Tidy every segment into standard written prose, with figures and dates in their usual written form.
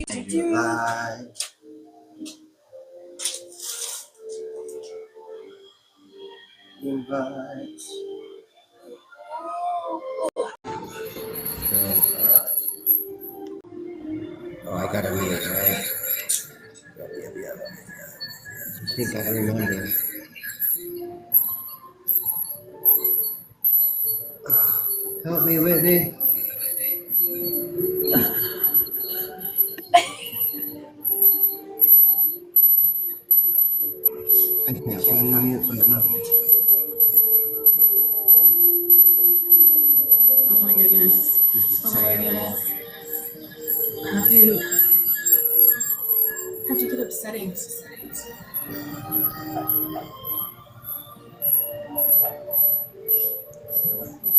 Live. Invite. Oh, I gotta read it, right? Yeah. I think I remember. Help me, Whitney. I can't find the mute button. Oh my goodness. Just Oh my goodness. How'd you get up settings?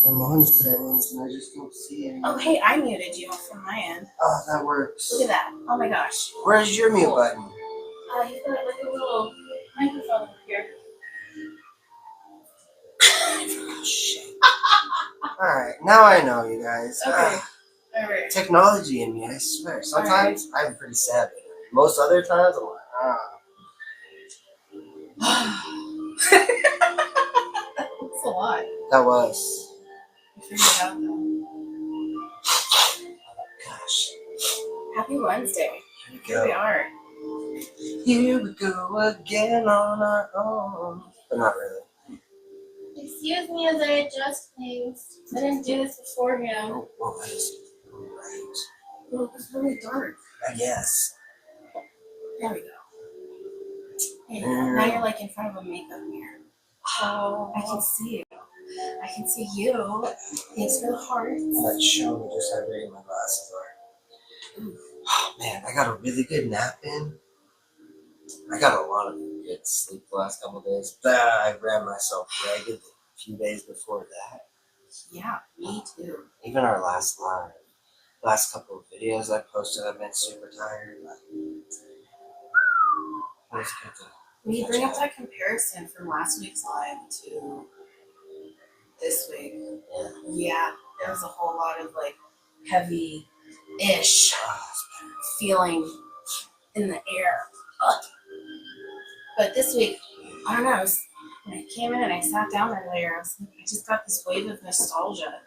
I'm on settings and I just don't see it. Oh, hey, I muted you from my end. Oh, that works. Look at that. Oh my gosh. Where's your mute button? He's got like a little microphone up here. Oh, shit. Alright, now I know, you guys. Okay. Alright. Technology in me, I swear. Sometimes I'm pretty savvy. Most other times I'm like, That's a lot. That was. I figured it out though. Gosh. Happy Wednesday. Here we are. Here we go again on our own. But not really. Excuse me as I adjust things. I didn't do this beforehand. Oh, that is right. Well, it's really dark. I guess. There we go. Hey, now you're like in front of a makeup mirror. Oh, I can see you. I can see you. Thanks for the hearts. That show me just how great my glasses are. Oh man, I got a really good nap in. I got a lot of good sleep the last couple of days. But I ran myself ragged a few days before that. Yeah, me too. Even our last couple of videos I posted, I've been super tired. When you bring up that comparison from last week's live to this week, yeah, there was a whole lot of like heavy-ish feeling in the air. Ugh. But this week, I don't know, when I came in and I sat down earlier, I just got this wave of nostalgia.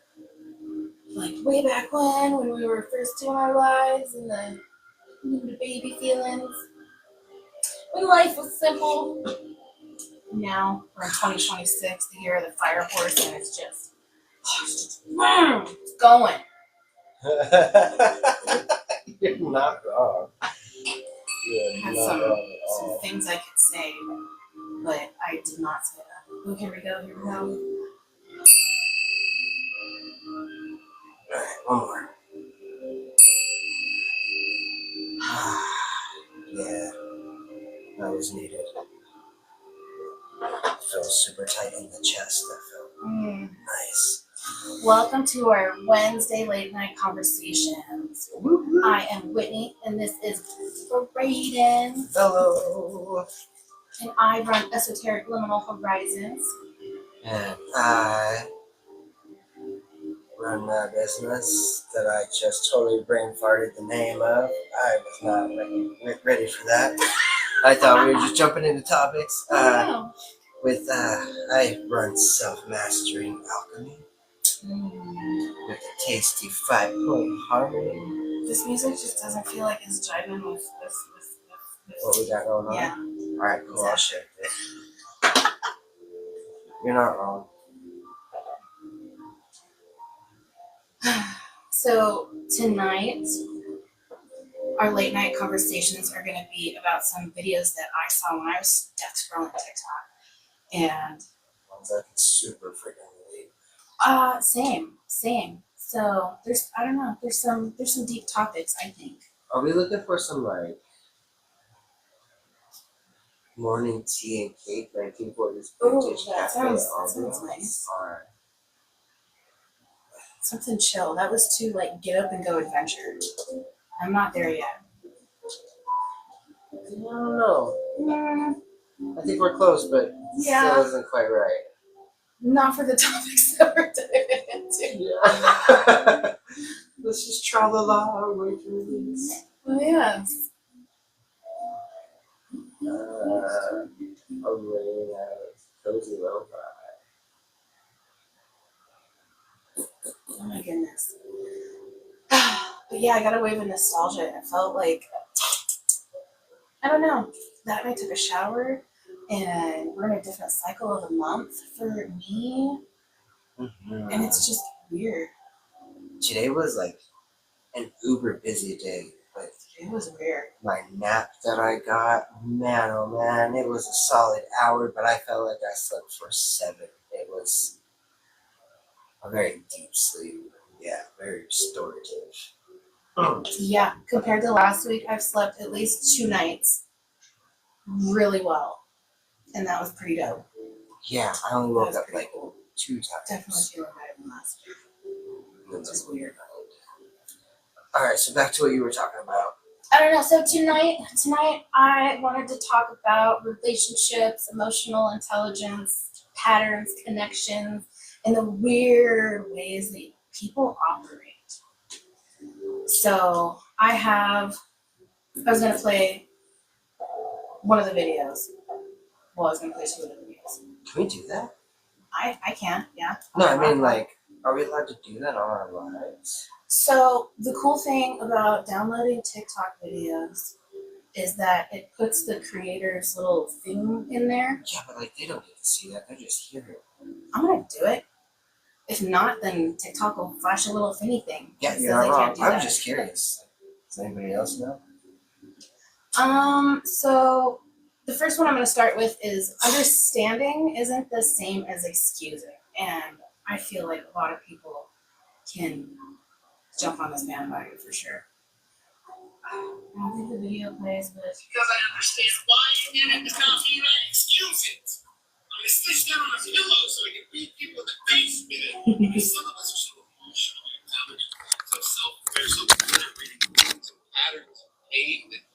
Like way back when we were first doing our lives and the baby feelings. When life was simple. Now we're in 2026, the year of the fire horse, and it's just it's going. You're not wrong. I had some things I could say, but I did not say that. Oh, here we go. Alright, one more. Yeah, that was needed. It feels super tight in the chest. That felt nice. Welcome to our Wednesday late night conversations. I am Whitney, and this is Braydhan. Hello. And I run Esoteric Liminal Horizons. And I run a business that I just totally brain farted the name of. I was not ready for that. I thought we were just jumping into topics. I run Self-Mastering Alchemy with a tasty 5-point harmony. This music just doesn't feel like it's jiving with what we got going on. Yeah. Alright, cool. Exactly. I'll shift it. You're not wrong. So tonight, our late night conversations are going to be about some videos that I saw when I was scrolling TikTok, and ones I can super freaking relate. Same. So there's some deep topics, I think. Are we looking for some like morning tea and cake 1940s vintage that cafe sounds nice. Or something chill. That was too like get up and go adventure. I'm not there yet. I don't know. I think we're close, but still isn't quite right. Not for the topics that we're diving into. Yeah. Let's just tra-la-la our way through these. Well, yes. Arena, cozy lo-fi. Oh my goodness. But yeah, I got a wave of nostalgia. It felt like, I don't know, that night I took a shower and we're in a different cycle of the month for me. Mm-hmm. And it's just weird. Today was like an uber busy day, but It was weird. my nap that I got, man, oh man, it was a solid hour, but I felt like I slept for 7. It was a very deep sleep. Yeah, very restorative. Yeah, compared to last week, I've slept at least 2 nights really well. And that was pretty dope. Yeah, I only woke That was up pretty like cool. 2 times. Definitely feeling better than last week. Which is weird. Alright, so back to what you were talking about. I don't know. So tonight I wanted to talk about relationships, emotional intelligence, patterns, connections, and the weird ways that people operate. So I was gonna play one of the videos. Well, I was gonna play 2 of the videos. Can we do that? I can, yeah. No, I mean, like, are we allowed to do that on our lives? So the cool thing about downloading TikTok videos is that it puts the creator's little thing in there. Yeah, but like they don't get to see that; they just hear it. I'm gonna do it. If not, then TikTok will flash a little thingy thing. Yeah, you're not wrong. I'm just curious. Does anybody else know? So the first one I'm gonna start with is understanding isn't the same as excusing, and I feel like a lot of people can jump on this bandwagon for sure. I don't think the video plays, but because I understand why you did it. It's not me, right? Excuse it. I'm gonna stitch down on a pillow so I can beat people in the face with it. Because some of us are so emotionally intelligent, so self-aware, so good at reading moods and patterns of pain that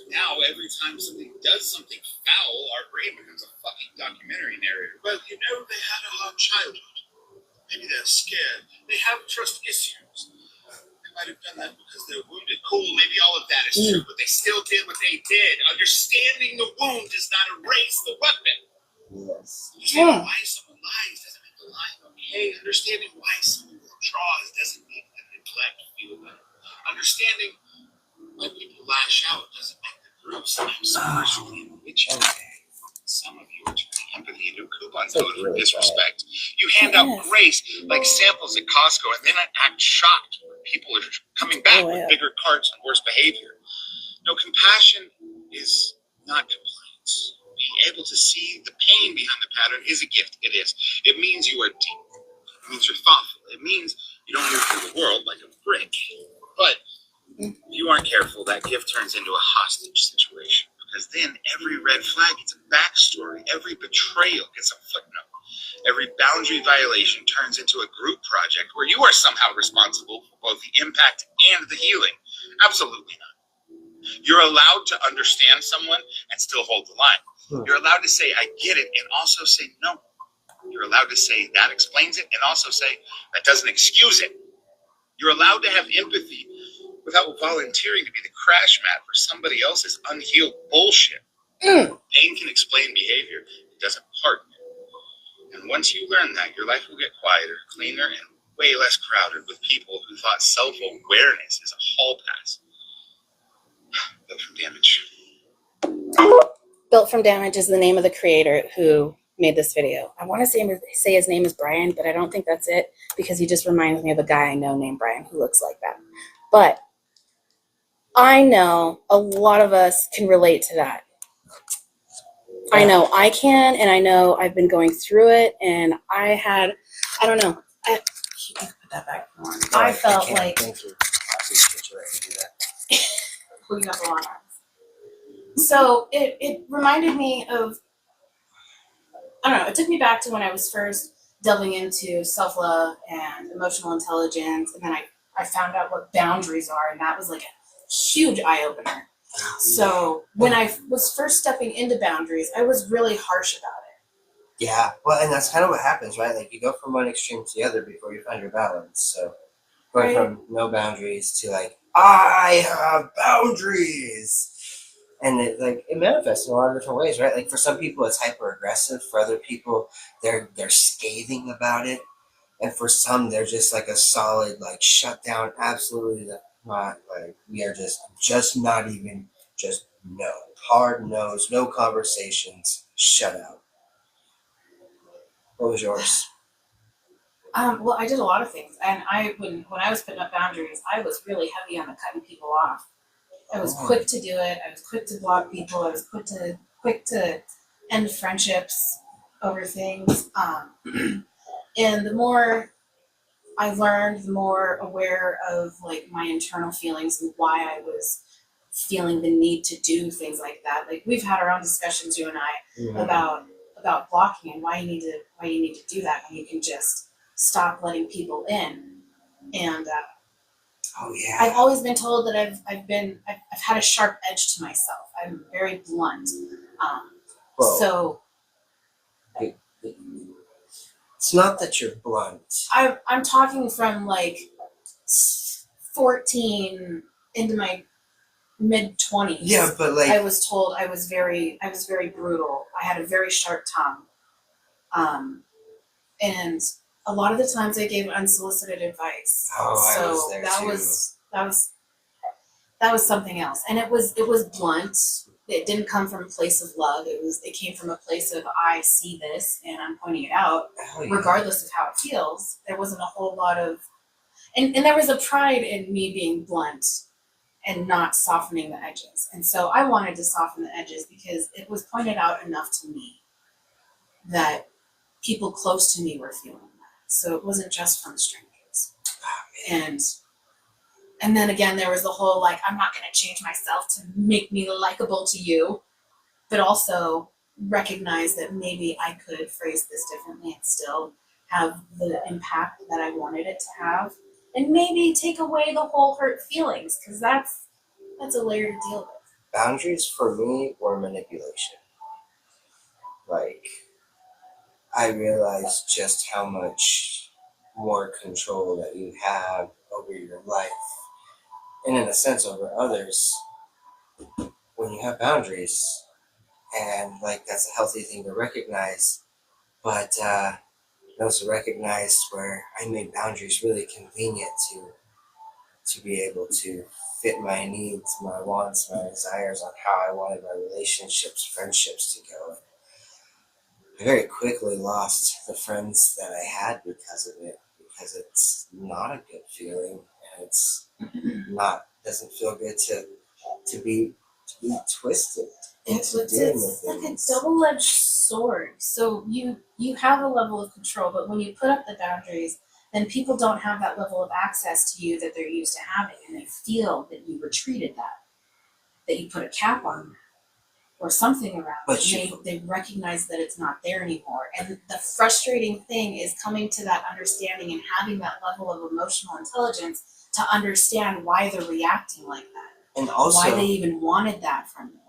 now every time somebody does something foul, our brain becomes a fucking documentary narrator. Well, you know, they had a hard childhood. Maybe they're scared. They have trust issues. They might have done that because they're wounded. Cool, maybe all of that is true, but they still did what they did. Understanding the wound does not erase the weapon. Yes. Understanding why someone lies doesn't make the lying okay. Understanding why someone withdraws doesn't make the neglect feel better. Understanding why people lash out doesn't make the group sometimes personally enrich. Some of you are turning empathy into a coupon code for disrespect. You hand out grace like samples at Costco and then act shocked when people are coming back with bigger carts and worse behavior. No, compassion is not compliance. Being able to see the pain behind the pattern is a gift. It is. It means you are deep. It means you're thoughtful. It means you don't move through the world like a brick. But if you aren't careful, that gift turns into a hostage situation. Because then every red flag gets a backstory. Every betrayal gets a footnote. Every boundary violation turns into a group project where you are somehow responsible for both the impact and the healing. Absolutely not. You're allowed to understand someone and still hold the line. You're allowed to say, I get it, and also say no. You're allowed to say, that explains it, and also say, that doesn't excuse it. You're allowed to have empathy without volunteering to be the crash mat for somebody else's unhealed bullshit. Pain can explain behavior. It doesn't harden it. And once you learn that, your life will get quieter, cleaner, and way less crowded with people who thought self-awareness is a hall pass. Built from Damage. Built from Damage is the name of the creator who made this video. I want to say his name is Brian, but I don't think that's it because he just reminds me of a guy I know named Brian who looks like that. But I know a lot of us can relate to that. I know I can, and I know I've been going through it, and I don't know. You can put that back on. I felt like... Thank you. I appreciate you letting me do that. We got the long arms. So it reminded me of, I don't know, it took me back to when I was first delving into self-love and emotional intelligence, and then I found out what boundaries are, and that was like a huge eye-opener. So when I was first stepping into boundaries, I was really harsh about it. Yeah, well, and that's kind of what happens, right? Like you go from one extreme to the other before you find your balance. So going from no boundaries to like I have boundaries. And it manifests in a lot of different ways, right? Like for some people it's hyper aggressive, for other people they're scathing about it, and for some they're just like a solid like shut down, absolutely not, like we are just not even, just no, hard nose, no conversations, shut out. What was yours? Well, I did a lot of things, and when I was putting up boundaries, I was really heavy on the cutting people off. I was quick to do it. I was quick to block people. I was quick to end friendships over things. And the more I learned, the more aware of like my internal feelings and why I was feeling the need to do things like that. Like we've had our own discussions, you and I, Mhm. about blocking and why you need to do that when you can just stop letting people in. And Oh yeah. I've always been told that I've had a sharp edge to myself. I'm very blunt. Well, So it's not that you're blunt. I'm talking from like 14 into my mid 20s. Yeah, but like I was told I was very brutal. I had a very sharp tongue. And a lot of the times I gave unsolicited advice. Oh, So I was there that too. was something else. And it was blunt. It didn't come from a place of love. It came from a place of I see this and I'm pointing it out, Hell yeah. regardless of how it feels. There wasn't a whole lot of and there was a pride in me being blunt and not softening the edges. And so I wanted to soften the edges because it was pointed out enough to me that people close to me were feeling that. So it wasn't just from strangers. And then again there was the whole like I'm not gonna change myself to make me likable to you, but also recognize that maybe I could phrase this differently and still have the impact that I wanted it to have. And maybe take away the whole hurt feelings, because that's a layer to deal with. Boundaries for me were manipulation. Like, I realized just how much more control that you have over your life, and in a sense over others, when you have boundaries. And like that's a healthy thing to recognize. But also recognize where I made boundaries really convenient to be able to fit my needs, my wants, my desires on how I wanted my relationships, friendships to go. I very quickly lost the friends that I had because of it, because it's not a good feeling, and it's not, doesn't feel good to be twisted It's into doing the like a things. double-edged sword. So you have a level of control, but when you put up the boundaries, then people don't have that level of access to you that they're used to having, and they feel that you retreated that you put a cap on that, or something around But it. They recognize that it's not there anymore. And the frustrating thing is coming to that understanding and having that level of emotional intelligence to understand why they're reacting like that. And also, why they even wanted that from you.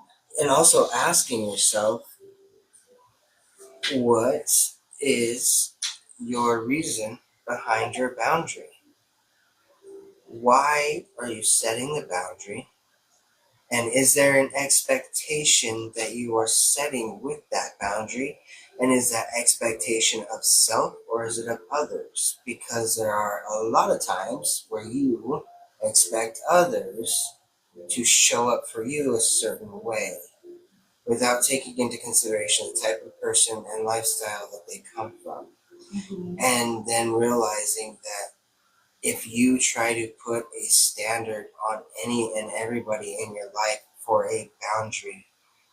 And also asking yourself, what is your reason behind your boundary? Why are you setting the boundary? And is there an expectation that you are setting with that boundary? And is that expectation of self or is it of others? Because there are a lot of times where you expect others to show up for you a certain way without taking into consideration the type of person and lifestyle that they come from. Mm-hmm. And then realizing that if you try to put a standard on any and everybody in your life for a boundary,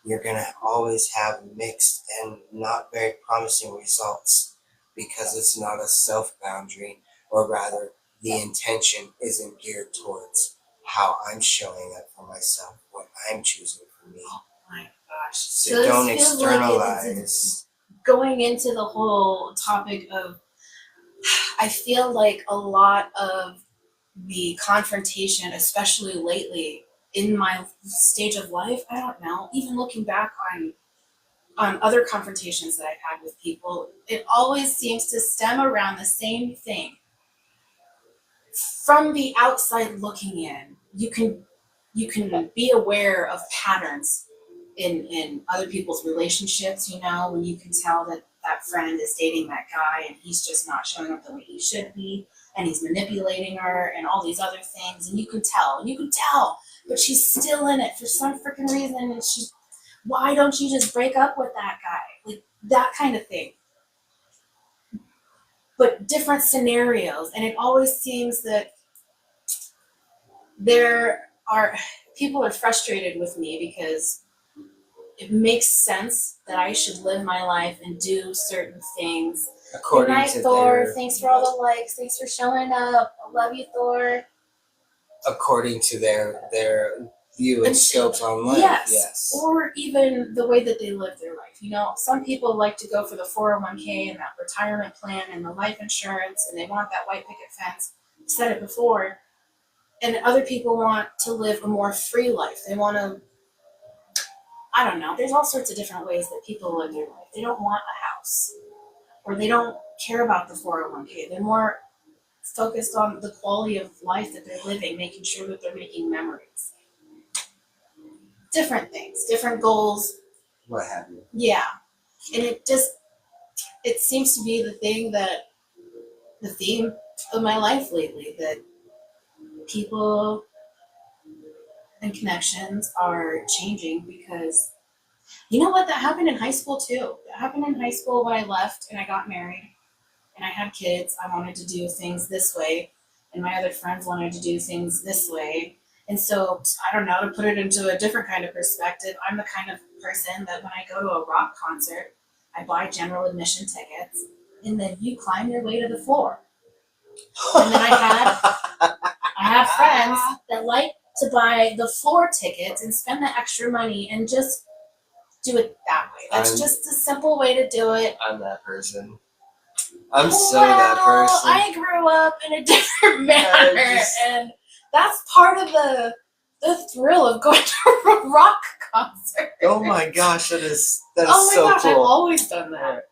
you're going to always have mixed and not very promising results, because it's not a self boundary, or rather, the intention isn't geared towards how I'm showing up for myself, what I'm choosing for me. Oh my gosh. So don't externalize. Like going into the whole topic of, I feel like a lot of the confrontation, especially lately in my stage of life, I don't know, even looking back on other confrontations that I've had with people, it always seems to stem around the same thing. From the outside looking in, you can be aware of patterns in other people's relationships, when you can tell that that friend is dating that guy and he's just not showing up the way he should be and he's manipulating her and all these other things, and you can tell, but she's still in it for some freaking reason, and why don't you just break up with that guy? Like that kind of thing. But different scenarios, and it always seems that people are frustrated with me because it makes sense that I should live my life and do certain things. According Good night, to Thor. Thanks for all the likes. Thanks for showing up. I love you, Thor. according to their view and scopes on life. Yes. Or even the way that they live their life. Some people like to go for the 401k and that retirement plan and the life insurance, and they want that white picket fence. I've said it before. And other people want to live a more free life. They want to, I don't know, there's all sorts of different ways that people live their life. They don't want a house, or they don't care about the 401k. They're more focused on the quality of life that they're living, making sure that they're making memories. Different things, different goals. What have you? Yeah. And it seems to be the theme of my life lately, that people and connections are changing because, you know what, that happened in high school too. That happened in high school when I left and I got married and I had kids. I wanted to do things this way, and my other friends wanted to do things this way. And so, I don't know, to put it into a different kind of perspective, I'm the kind of person that when I go to a rock concert, I buy general admission tickets, and then you climb your way to the floor. And then I have friends that like to buy the floor tickets and spend the extra money and just do it that way. That's just a simple way to do it. I'm that person. I'm so that person. I grew up in a different manner, and that's part of the thrill of going to a rock concert. Oh my gosh, that is so cool. I've always done that.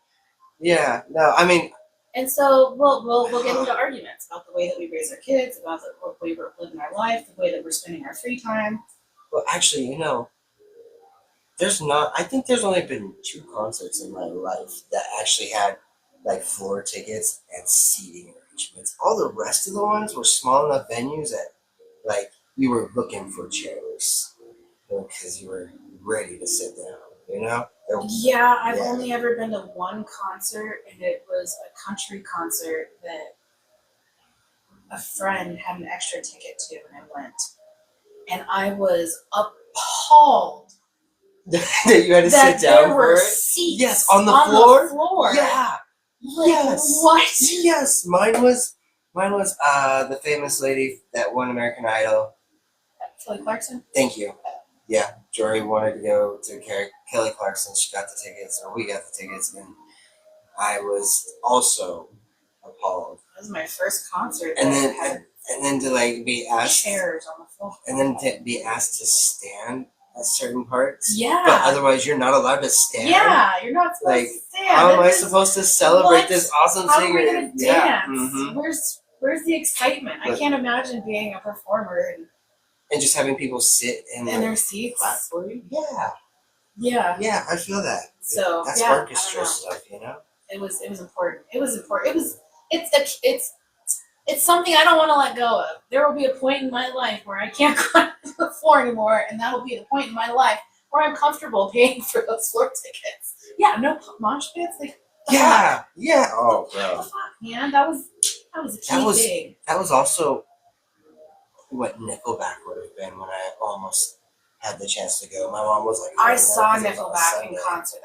Yeah, no, I mean. And so we'll get into arguments about the way that we raise our kids, about the way we're living our life, the way that we're spending our free time. Well, actually, I think there's only been 2 concerts in my life that actually had like floor tickets and seating arrangements. All the rest of the ones were small enough venues that like you were looking for chairs because you were ready to sit down, Yeah, I've only ever been to one concert, and it was a country concert that a friend had an extra ticket to, and I went. And I was appalled that you had to sit down there were for it. Seats yes, on the floor. Yeah. Like, yes. What? Yes. Mine was the famous lady that won American Idol. Kelly Clarkson? Thank you. Yeah. Jory wanted to go to Kelly Clarkson. She got the tickets, or we got the tickets, and I was also appalled. That was my first concert. And then to like be asked chairs on the floor. And then to be asked to stand at certain parts. Yeah. But otherwise you're not allowed to stand. Yeah, you're not supposed to stand. How am I supposed to celebrate this awesome singer? How are we gonna dance? Yeah. Mm-hmm. Where's the excitement? I can't imagine being a performer and just having people sit in their seats. Clap for you. Yeah. Yeah. Yeah, I feel that. So that's orchestra stuff, It was important. It's something I don't want to let go of. There will be a point in my life where I can't climb to the floor anymore, and that will be the point in my life where I'm comfortable paying for those floor tickets. Yeah, no mosh pits. Like, yeah. Oh, bro. Man, that was a key thing. That was also what Nickelback would have been when I almost had the chance to go. My mom was like, I saw Nickelback in concert.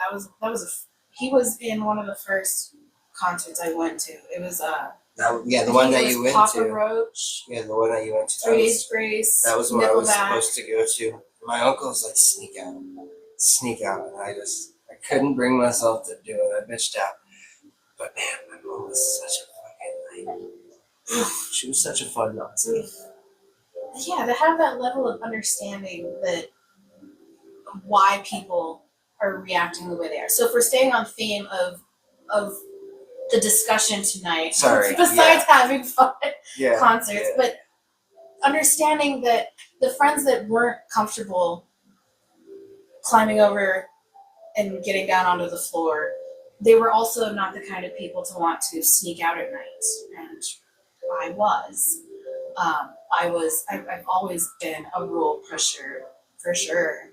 He was in one of the first concerts I went to. It was the one that you went Papa to. Roach. Yeah, the one that you went to. 3 Days Grace. That was what I was supposed to go to. My uncle was like, sneak out, and I couldn't bring myself to do it. I bitched out. But man, my mom was such a fucking she was such a fun Nazi. Yeah, to have that level of understanding that why people are reacting the way they are. So if we're staying on theme of the discussion tonight, besides having fun concerts, but understanding that the friends that weren't comfortable climbing over and getting down onto the floor, they were also not the kind of people to want to sneak out at night. And I was. I've always been a rule pusher, for sure.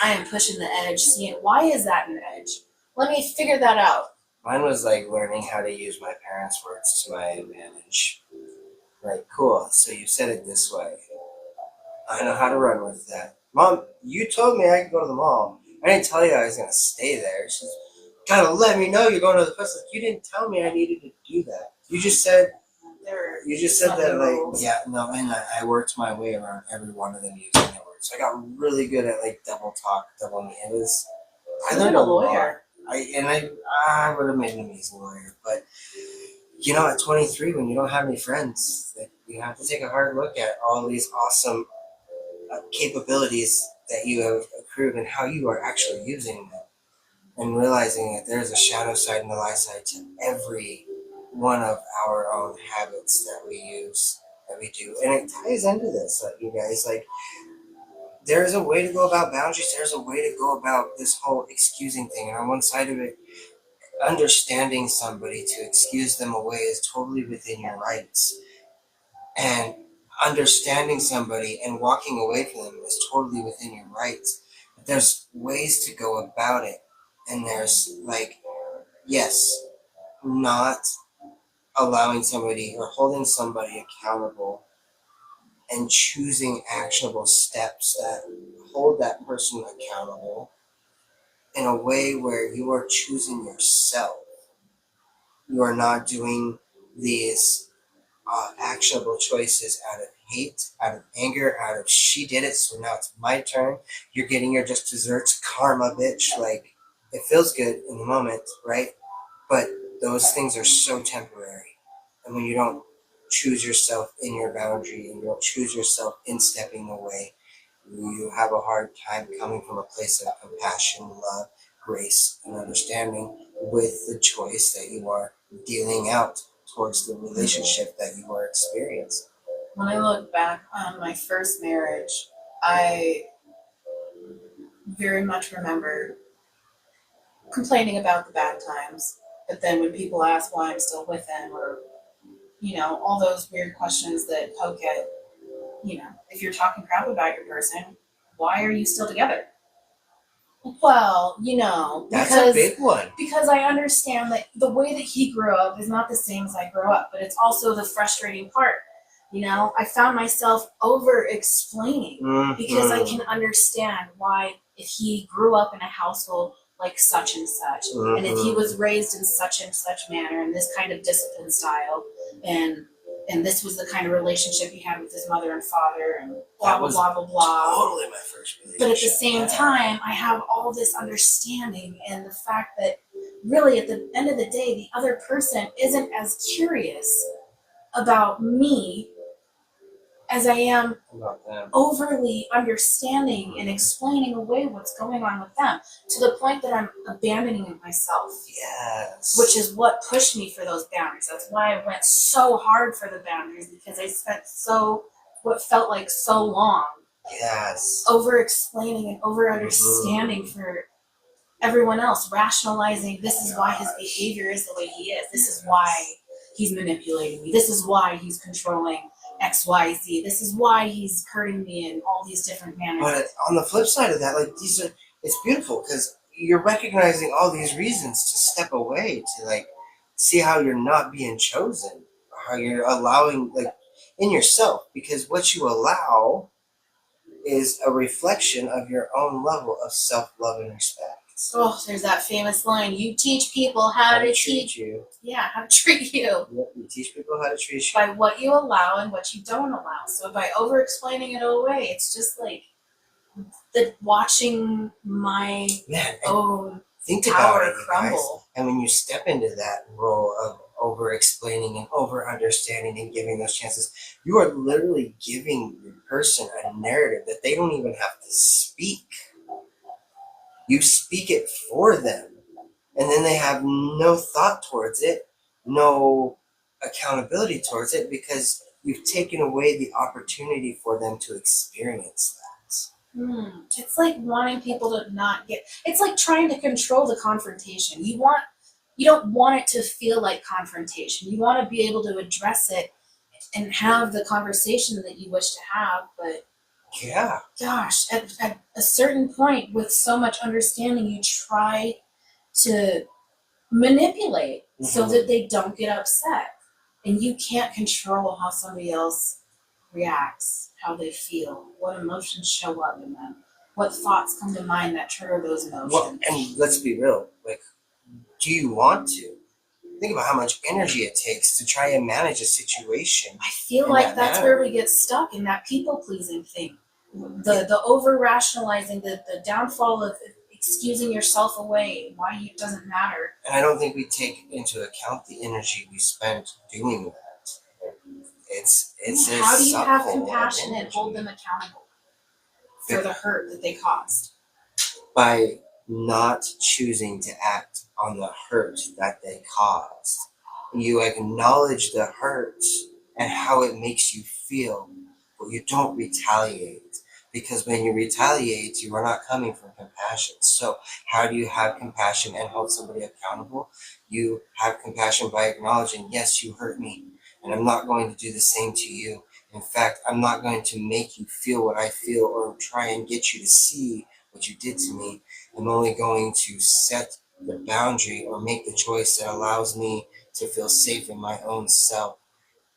I am pushing the edge, seeing why is that an edge? Let me figure that out. Mine was like learning how to use my parents' words to my advantage. Like, cool, so you said it this way. I know how to run with that. Mom, you told me I could go to the mall. I didn't tell you I was gonna stay there. She's gotta let me know you're going to the place. Like, you didn't tell me I needed to do that. You just said that, like, yeah, no, and I worked my way around every one of them using their words. So I got really good at like double talk, double me. It was, I learned a lawyer. I would have made an amazing lawyer, but you know, at 23, when you don't have any friends, like, you have to take a hard look at all these awesome capabilities that you have accrued and how you are actually using them, and realizing that there's a shadow side and a light side to every one of our own habits that we use, that we do. And it ties into this, you guys, like, there's a way to go about boundaries, there's a way to go about this whole excusing thing. And on one side of it, understanding somebody to excuse them away is totally within your rights. And understanding somebody and walking away from them is totally within your rights. But there's ways to go about it. And there's, like, yes, not allowing somebody or holding somebody accountable and choosing actionable steps that hold that person accountable in a way where you are choosing yourself. You are not doing these actionable choices out of hate, out of anger, out of she did it, so now it's my turn. You're getting your just desserts, karma, bitch. Like, it feels good in the moment, right? But those things are so temporary. And when you don't choose yourself in your boundary and you don't choose yourself in stepping away, you have a hard time coming from a place of compassion, love, grace, and understanding with the choice that you are dealing out towards the relationship that you are experiencing. When I look back on my first marriage, I very much remember complaining about the bad times. But then when people ask why I'm still with him, or, you know, all those weird questions that poke at, you know, if you're talking crap about your person, why are you still together? Well, you know, That's a big one. Because I understand that the way that he grew up is not the same as I grew up, but it's also the frustrating part. You know, I found myself over explaining because I can understand why, if he grew up in a household like such and such, and if he was raised in such and such manner and this kind of discipline style, and this was the kind of relationship he had with his mother and father, and blah blah blah blah blah. Totally my first relationship. But at the same time, I have all this understanding, and the fact that really at the end of the day, the other person isn't as curious about me as I am overly understanding and explaining away what's going on with them, to the point that I'm abandoning myself. Yes. Which is what pushed me for those boundaries. That's why I went so hard for the boundaries, because I spent what felt like so long over explaining and over understanding for everyone else, rationalizing this is why his behavior is the way he is. This is why he's manipulating me. This is why he's controlling XYZ. This is why he's hurting me in all these different manners. But on the flip side of that, like, it's beautiful because you're recognizing all these reasons to step away, to like see how you're not being chosen, how you're allowing, like, in yourself, because what you allow is a reflection of your own level of self-love and respect. Oh, there's that famous line, you teach people how to treat you. Yeah, how to treat you. Yep, you teach people how to treat you. By what you allow and what you don't allow. So by over-explaining it away, it's just like watching my own tower crumble. Guys. And when you step into that role of over-explaining and over-understanding and giving those chances, you are literally giving the person a narrative that they don't even have to speak. You speak it for them, and then they have no thought towards it, no accountability towards it, because you've taken away the opportunity for them to experience that. It's like wanting people to not get. It's like trying to control the confrontation. You don't want it to feel like confrontation. You want to be able to address it and have the conversation that you wish to have. But Yeah. gosh, at a certain point, with so much understanding, you try to manipulate so that they don't get upset. And you can't control how somebody else reacts, how they feel, what emotions show up in them, what thoughts come to mind that trigger those emotions. Well, and let's be real. Like, do you want to? Think about how much energy it takes to try and manage a situation. I feel like that's where we get stuck, in that people pleasing thing. The over rationalizing, the downfall of excusing yourself away, why it doesn't matter. And I don't think we take into account the energy we spend doing that. It's how do you have compassion and hold them accountable for the hurt that they caused? By not choosing to act on the hurt that they caused. You acknowledge the hurt and how it makes you feel, but you don't retaliate. Because when you retaliate, you are not coming from compassion. So how do you have compassion and hold somebody accountable? You have compassion by acknowledging, yes, you hurt me, and I'm not going to do the same to you. In fact, I'm not going to make you feel what I feel or try and get you to see what you did to me. I'm only going to set the boundary or make the choice that allows me to feel safe in my own self,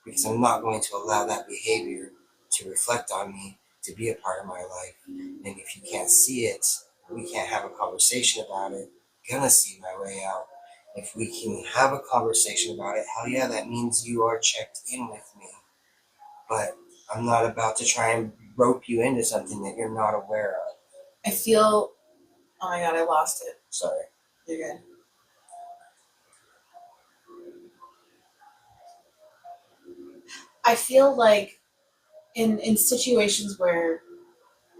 because I'm not going to allow that behavior to reflect on me, to be a part of my life. And if you can't see it, we can't have a conversation about it, I'm gonna see my way out. If we can have a conversation about it, hell yeah, that means you are checked in with me. But I'm not about to try and rope you into something that you're not aware of. I feel, oh my god, I lost it. Sorry. You're good. I feel like in situations where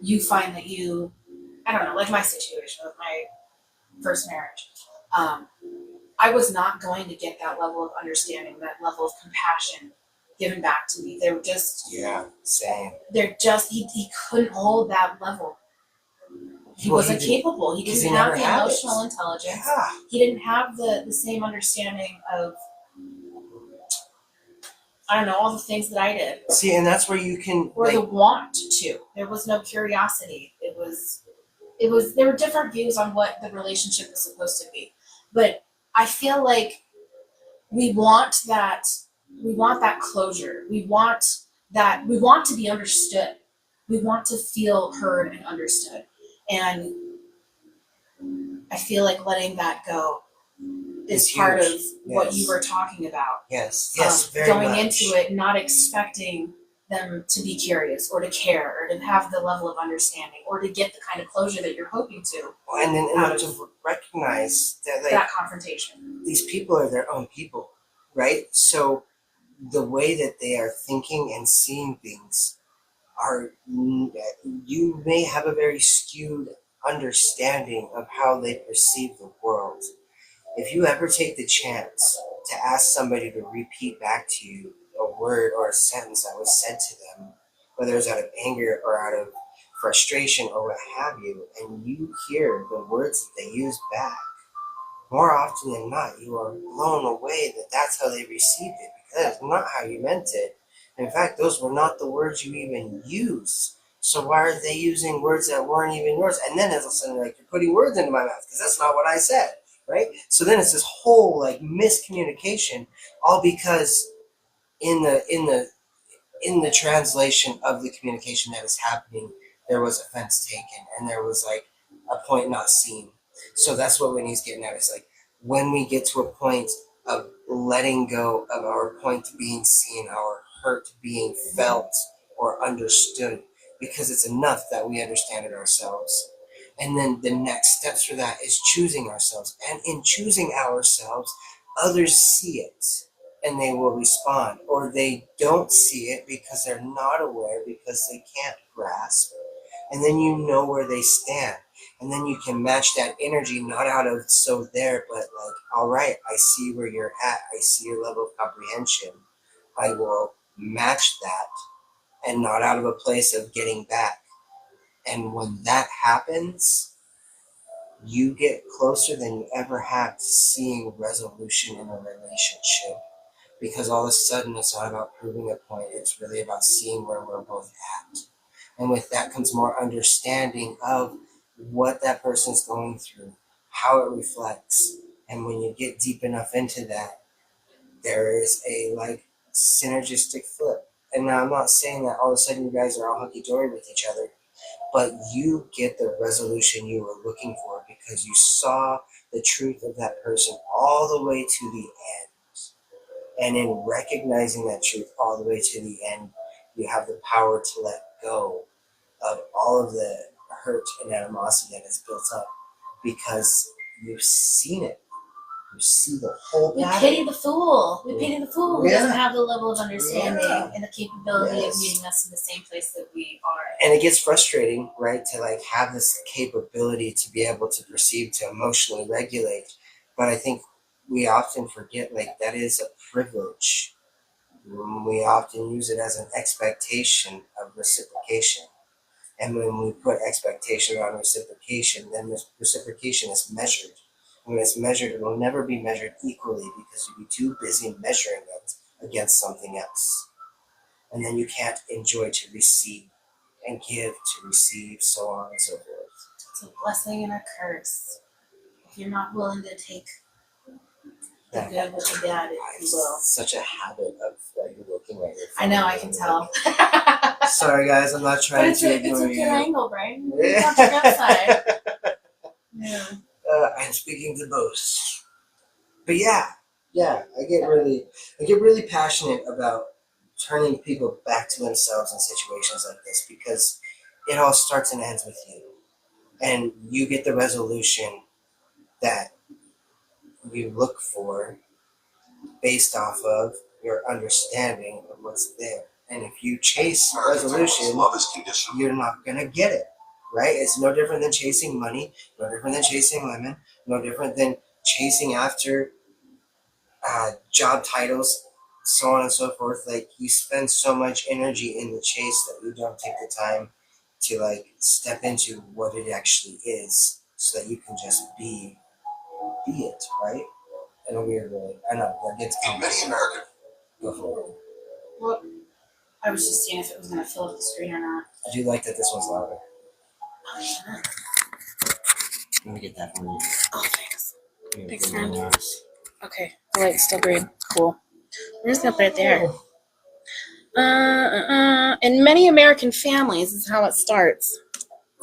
you find that you, I don't know, like my situation with my first marriage, I was not going to get that level of understanding, that level of compassion given back to me. They were just, Yeah, same. he couldn't hold that level. He wasn't capable. He didn't have the emotional intelligence. Yeah. He didn't have the same understanding of, I don't know, all the things that I did. See, and that's where you can, or the want to. There was no curiosity. It was there were different views on what the relationship was supposed to be. But I feel like we want that closure. We want to be understood. We want to feel heard and understood. And I feel like letting that go is part of what you were talking about. Yes, very going much. into it, not expecting them to be curious or to care or to have the level of understanding or to get the kind of closure that you're hoping to. Well, and then to recognize that, like, that confrontation. These people are their own people, right? So the way that they are thinking and seeing things are, you may have a very skewed understanding of how they perceive the world. If you ever take the chance to ask somebody to repeat back to you a word or a sentence that was said to them, whether it's out of anger or out of frustration or what have you, and you hear the words that they use back, more often than not, you are blown away that that's how they received it, because that's not how you meant it. In fact, those were not the words you even used. So why are they using words that weren't even yours? And then all of a sudden, like, you're putting words into my mouth because that's not what I said, right? So then it's this whole like miscommunication, all because in the translation of the communication that is happening, there was offense taken and there was like a point not seen. So that's what Whitney's getting at. It's like when we get to a point of letting go of our point being seen, our hurt being felt or understood, because it's enough that we understand it ourselves. And then the next steps for that is choosing ourselves. And in choosing ourselves, others see it and they will respond, or they don't see it because they're not aware, because they can't grasp. And then you know where they stand. And then you can match that energy, not out of so there, but like, all right, I see where you're at. I see your level of comprehension. I will match that and not out of a place of getting back. And when that happens, you get closer than you ever have to seeing resolution in a relationship. Because all of a sudden, it's not about proving a point, it's really about seeing where we're both at. And with that comes more understanding of what that person's going through, how it reflects. And when you get deep enough into that, there is a like synergistic flip. And now I'm not saying that all of a sudden you guys are all hunky dory with each other, but you get the resolution you were looking for because you saw the truth of that person all the way to the end. And in recognizing that truth all the way to the end, you have the power to let go of all of the hurt and animosity that is built up because you've seen it. You see the whole We pattern. pity the fool. We pity the fool who doesn't have the level of understanding and the capability of meeting us in the same place that we are. And it gets frustrating, right, to like have this capability to be able to perceive, to emotionally regulate. But I think we often forget like that is a privilege. We often use it as an expectation of reciprocation. And when we put expectation on reciprocation, then reciprocation is measured. When it's measured, it will never be measured equally because you'll be too busy measuring it against something else. And then you can't enjoy to receive and give to receive, so on and so forth. It's a blessing and a curse. If you're not willing to take the good with the bad, you will. Such a habit of like looking at your phone. I know, I can tell. Sorry guys, I'm not trying to ignore you. It's a good angle, Brian. Watch your good side. Yeah. I'm speaking to boast. But yeah, I get really passionate about turning people back to themselves in situations like this because it all starts and ends with you. And you get the resolution that you look for based off of your understanding of what's there. And if you chase resolution, you're not going to get it, right? It's no different than chasing money, no different than chasing women, no different than chasing after job titles, so on and so forth. Like you spend so much energy in the chase that you don't take the time to like step into what it actually is so that you can just be it, right? In a weird way. I know, that gets complicated. Go for it. Well, I was just seeing if it was going to fill up the screen or not. I do like that this one's louder. Oh, yeah. Let me get that for you. Oh, thanks. Thanks, friend. Okay, the light's still green. Cool. We're just going to put it there. In many American families, this is how it starts.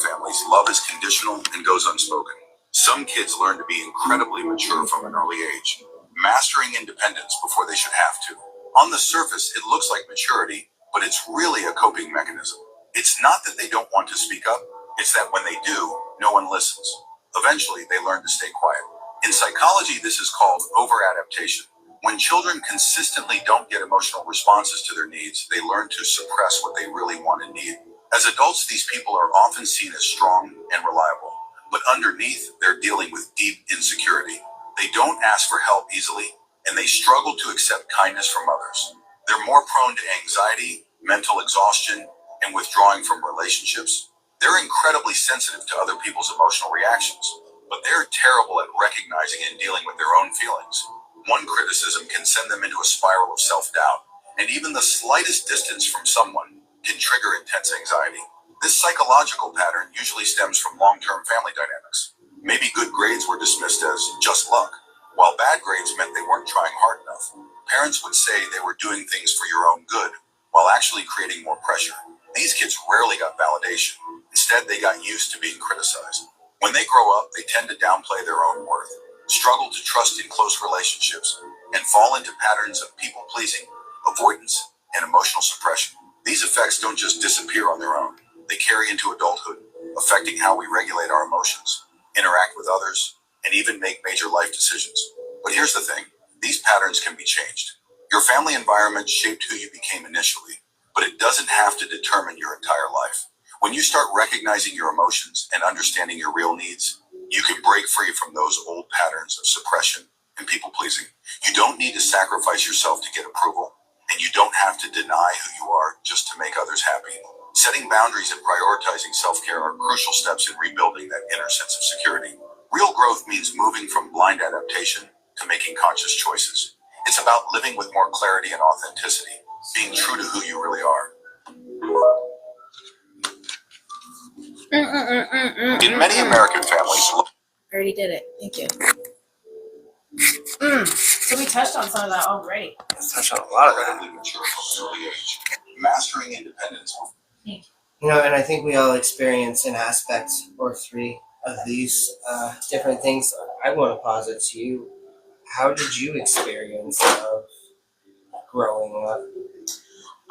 Families, love is conditional and goes unspoken. Some kids learn to be incredibly mature from an early age, mastering independence before they should have to. On the surface, it looks like maturity, but it's really a coping mechanism. It's not that they don't want to speak up, it's that when they do, no one listens. Eventually, they learn to stay quiet. In psychology, this is called over-adaptation. When children consistently don't get emotional responses to their needs, they learn to suppress what they really want and need. As adults, these people are often seen as strong and reliable, but underneath, they're dealing with deep insecurity. They don't ask for help easily, and they struggle to accept kindness from others. They're more prone to anxiety, mental exhaustion, and withdrawing from relationships. They're incredibly sensitive to other people's emotional reactions, but they're terrible at recognizing and dealing with their own feelings. One criticism can send them into a spiral of self-doubt, and even the slightest distance from someone can trigger intense anxiety. This psychological pattern usually stems from long-term family dynamics. Maybe good grades were dismissed as just luck, while bad grades meant they weren't trying hard enough. Parents would say they were doing things for your own good, while actually creating more pressure. These kids rarely got validation. Instead, they got used to being criticized. When they grow up, they tend to downplay their own worth, struggle to trust in close relationships, and fall into patterns of people-pleasing, avoidance, and emotional suppression. These effects don't just disappear on their own. They carry into adulthood, affecting how we regulate our emotions, interact with others, and even make major life decisions. But here's the thing, these patterns can be changed. Your family environment shaped who you became initially, but it doesn't have to determine your entire life. When you start recognizing your emotions and understanding your real needs, you can break free from those old patterns of suppression and people pleasing. You don't need to sacrifice yourself to get approval, And you don't have to deny who you are just to make others happy. Setting boundaries and prioritizing self-care are crucial steps in rebuilding that inner sense of security. Real growth means moving from blind adaptation to making conscious choices. It's about living with more clarity and authenticity, being true to who you really are. In many American families, Already did it. Thank you. So we touched on some of that already. Let's touch on a lot of that. relatively mature from an early age, mastering independence. You know, and I think we all experience an aspect or three of these different things. I want to posit to you, how did you experience of growing up?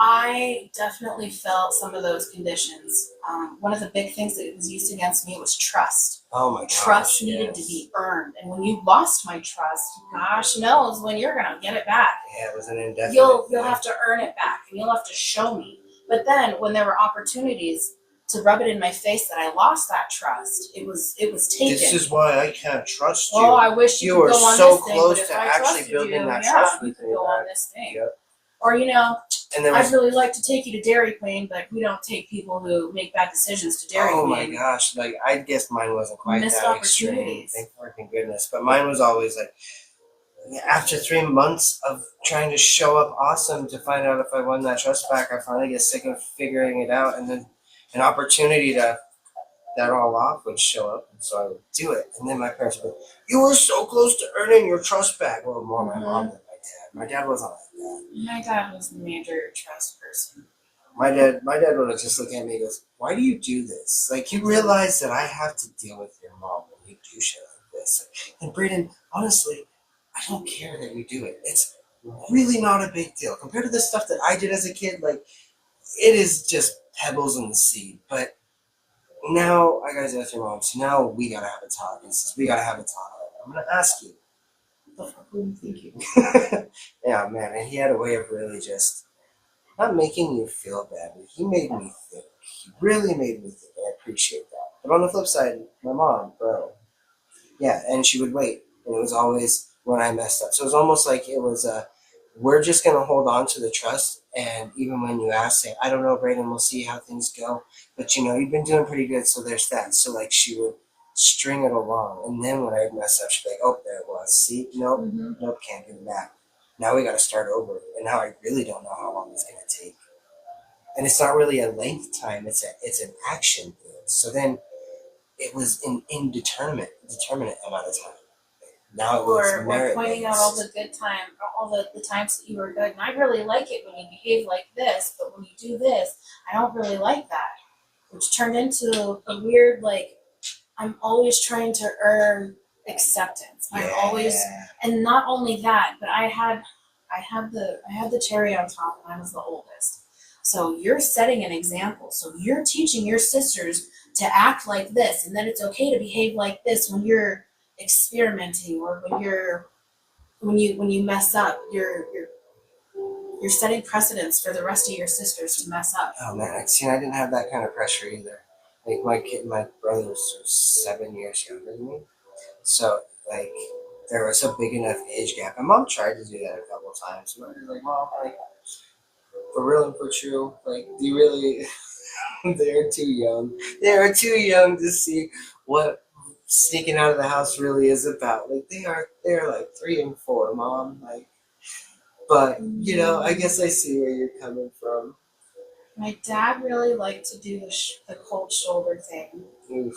I definitely felt some of those conditions. One of the big things that was used against me was trust. Oh my gosh. Trust needed to be earned. And when you lost my trust, gosh knows when you're going to get it back. Yeah, it was an indefinite. You'll have to earn it back, and you'll have to show me. But then when there were opportunities to rub it in my face that I lost that trust, it was taken. This is why I can't trust you. Oh, I wish you could were go on so this thing, close but if to I actually trusted building you, that yeah, trust you with could me. go on this thing. Yep. Or, you know, And there was, I'd really like to take you to Dairy Queen, but we don't take people who make bad decisions to Dairy oh Queen. my gosh, like I guess mine wasn't quite Missed that extreme. opportunities. Thank freaking goodness. But mine was always like, after 3 months of trying to show up awesome to find out if I won that trust back, I finally get sick of figuring it out, and then an opportunity to that all off would show up, and so I would do it. And then my parents would be, "You were so close to earning your trust back." Well, more my mom than my dad. My dad wasn't like that. My dad was the major trust person. My dad would just look at me and goes, "Why do you do this? Like, you realize that I have to deal with your mom when you do shit like this." And Braydhan, honestly, I don't care that you do it. It's really not a big deal compared to the stuff that I did as a kid. Like, it is just pebbles in the sea. But now I gotta ask your mom. So now we gotta have a talk. And since we gotta have a talk, I'm gonna ask you. The fuck were you thinking? Yeah, man. And he had a way of really just not making you feel bad, but he made me think. He really made me think. And I appreciate that. But on the flip side, my mom, bro. Yeah, and she would wait. And it was always when I messed up. So it was almost like it was we're just gonna hold on to the trust, and even when you ask, say, "I don't know, Braydhan, we'll see how things go, but you know, you've been doing pretty good, so there's that." So like she would string it along, and then when I'd mess up, she'd be like, "Oh, there it was. See, nope, nope, can't get it back. Now we got to start over." And now I really don't know how long it's gonna take. And it's not really a length time; it's an action thing. So then it was an determinate amount of time. Now it was Or pointing out all merit-based. the good time, all the times that you were good. And I really like it when you behave like this, but when you do this, I don't really like that. Which turned into a weird, like, I'm always trying to earn acceptance. I'm always, and not only that, but I had the cherry on top when I was the oldest. So you're setting an example. So you're teaching your sisters to act like this, and then it's okay to behave like this when you're experimenting, or when you mess up. You're setting precedents for the rest of your sisters to mess up. Oh man, see, I didn't have that kind of pressure either. Like my brother's 7 years younger than me, so like there was a big enough age gap. And mom tried to do that a couple times. But I was like, "Mom, like for real and for true, like do you really?" They're too young. They are too young to see what sneaking out of the house really is about. Like they're like 3 and 4, Mom. Like, but you know, I guess I see where you're coming from. My dad really liked to do the cold shoulder thing, Oof.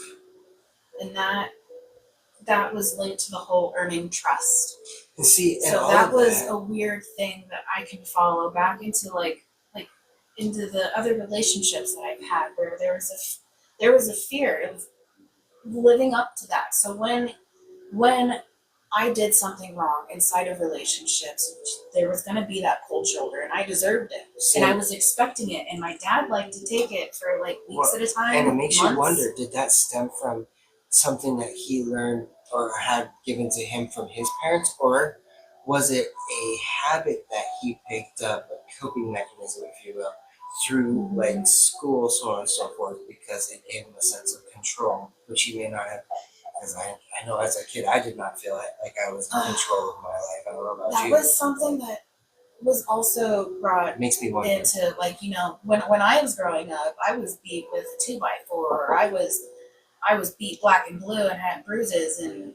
and that was linked to the whole earning trust. And see, and So all that of was that, a weird thing that I can follow back into, like into the other relationships that I've had, where there was a fear of living up to that. So when I did something wrong inside of relationships, there was going to be that cold shoulder, and I deserved it, see, and I was expecting it. And my dad liked to take it for like weeks well, at a time, and it makes months. you wonder: did that stem from something that he learned or had given to him from his parents, or was it a habit that he picked up, a coping mechanism, if you will, through like school, so on and so forth, because it gave him a sense of control, which he may not have. Because I know as a kid, I did not feel like I was in control of my life. I don't know about That you. was something that was also brought It makes me wonder. into, like, you know, when I was growing up, I was beat with a 2x4, or I was beat black and blue and had bruises, and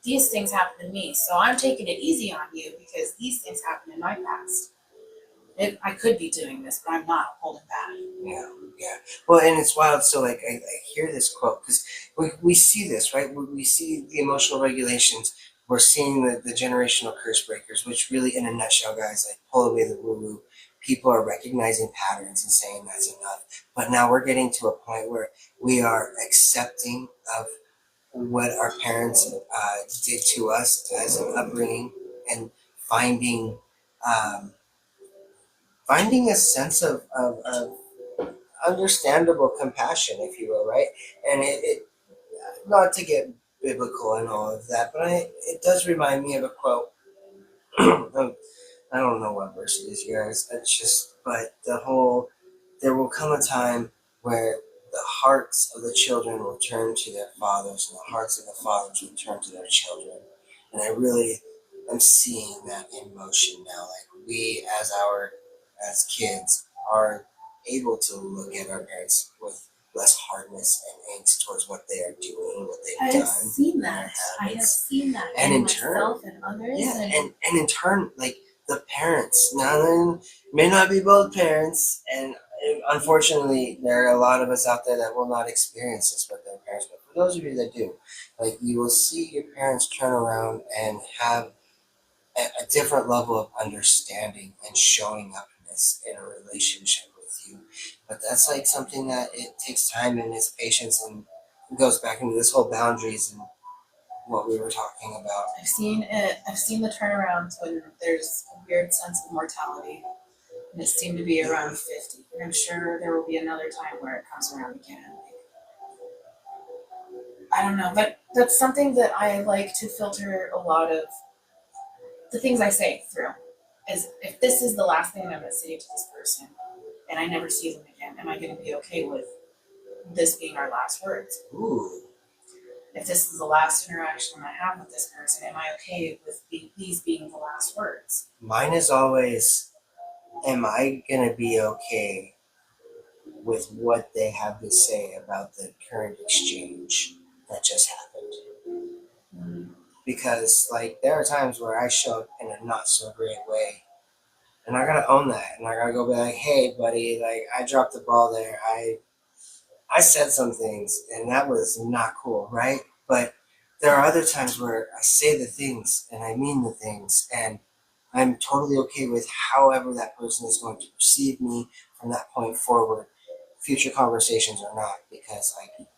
these things happened to me. So I'm taking it easy on you because these things happened in my past. I could be doing this, but I'm not holding back. Yeah, yeah. Well, and it's wild. So, like, I hear this quote because we see this, right? We see the emotional regulations. We're seeing the generational curse breakers, which really, in a nutshell, guys, like, pull away the woo-woo. People are recognizing patterns and saying that's enough. But now we're getting to a point where we are accepting of what our parents did to us as an upbringing, and finding um, finding a sense of understandable compassion, if you will, right? And it not to get biblical and all of that, but it does remind me of a quote. I don't know what verse it is, you guys. It's just, but there will come a time where the hearts of the children will turn to their fathers, and the hearts of the fathers will turn to their children. And I really am seeing that in motion now. Like, we, as kids, are able to look at our parents with less hardness and angst towards what they are doing, what they've done. I have seen that and in in turn, myself and others. yeah, and in turn, like, the parents, now then, may not be both parents, and unfortunately, there are a lot of us out there that will not experience this with their parents. But for those of you that do, like, you will see your parents turn around and have a different level of understanding and showing upness in a relationship with you. But that's like something that it takes time and it's patience, and it goes back into this whole boundaries and what we were talking about. I've seen it. I've seen the turnarounds when there's a weird sense of mortality, and it seemed to be around 50. And I'm sure there will be another time where it comes around again. I don't know, but that's something that I like to filter a lot of the things I say through. Is, if this is the last thing I'm going to say to this person, and I never see them again, am I going to be okay with this being our last words? Ooh. If this is the last interaction I have with this person, am I okay with these being the last words? Mine is always, am I going to be okay with what they have to say about the current exchange that just happened? Because, like, there are times where I show up in a not so great way, and I gotta own that, and I gotta go be like, hey, buddy, like, I dropped the ball there. I said some things, and that was not cool, right? But there are other times where I say the things, and I mean the things, and I'm totally okay with however that person is going to perceive me from that point forward, future conversations or not, because, like,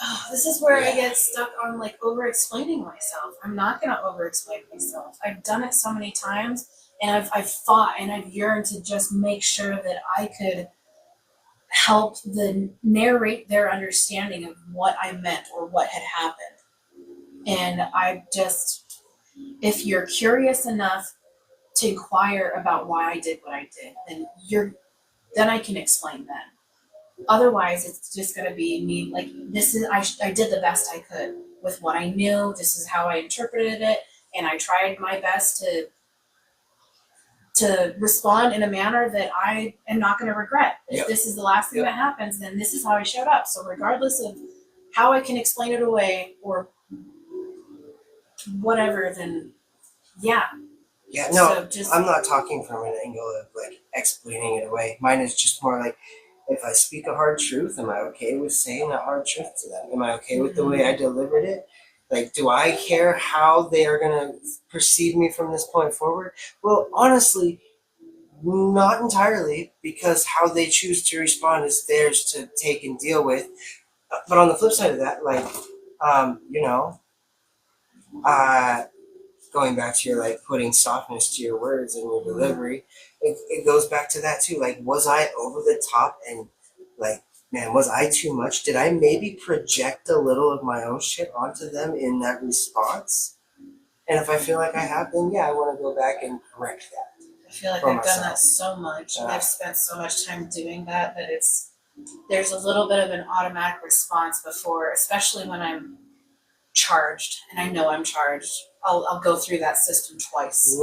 Oh, this is where I Yeah. get stuck on, like, over explaining myself. I'm not gonna over explain myself. I've done it so many times, and I've fought and I've yearned to just make sure that I could help narrate their understanding of what I meant or what had happened. And I just, if you're curious enough to inquire about why I did what I did, then I can explain then. Otherwise, it's just gonna be me, like, this is, I did the best I could with what I knew. This is how I interpreted it, and I tried my best to respond in a manner that I am not going to regret. If Yep. this is the last thing Yep. that happens, then this is how I showed up. So regardless of how I can explain it away or whatever, then yeah. Yeah, no, So just, I'm not talking from an angle of, like, explaining it away. Mine is just more like, if I speak a hard truth, am I okay with saying a hard truth to them? Am I okay with the way I delivered it? Like, do I care how they are going to perceive me from this point forward? Well, honestly, not entirely, because how they choose to respond is theirs to take and deal with. But on the flip side of that, like, you know, going back to your, like, putting softness to your words and your delivery, it goes back to that too. Like, was I over the top, and, like, man, was I too much? Did I maybe project a little of my own shit onto them in that response? And if I feel like I have, then yeah, I want to go back and correct that. I feel like for I've done myself. that so much. Yeah. I've spent so much time doing that there's a little bit of an automatic response before, especially when I'm charged, and I know I'm charged, I'll go through that system twice.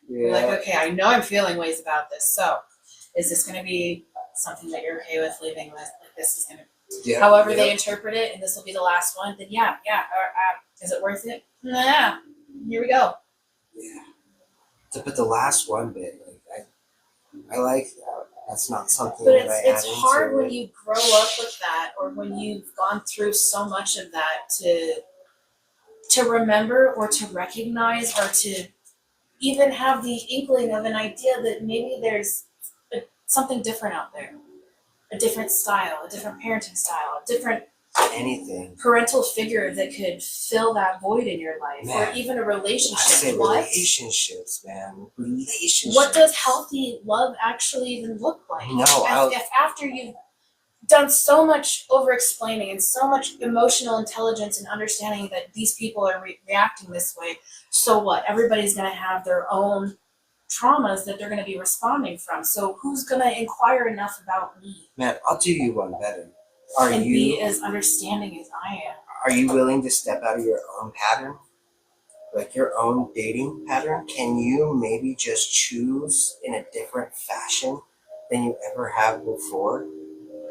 Yeah. Like, okay, I know I'm feeling ways about this. So, is this going to be something that you're okay with leaving with? Like, this is going to, however they interpret it, and this will be the last one. Then yeah. Is it worth it? Yeah. Here we go. Yeah. But the last one bit, like I like that. That's not something But that I add it's hard into when it. you grow up with that, or when you've gone through so much of that to remember or to recognize or to even have the inkling of an idea that maybe there's something different out there, a different style, a different parenting style, a different Anything. parental figure that could fill that void in your life, Man, or even a relationship. I say What? relationships, man. Relationships. What does healthy love actually even look like? No, if after you've done so much over-explaining and so much emotional intelligence and understanding that these people are reacting this way, so what? Everybody's going to have their own traumas that they're going to be responding from. So who's going to inquire enough about me? Man, I'll do you one better. Are and you be as understanding as I am? Are you willing to step out of your own pattern? Like your own dating pattern? Can you maybe just choose in a different fashion than you ever have before?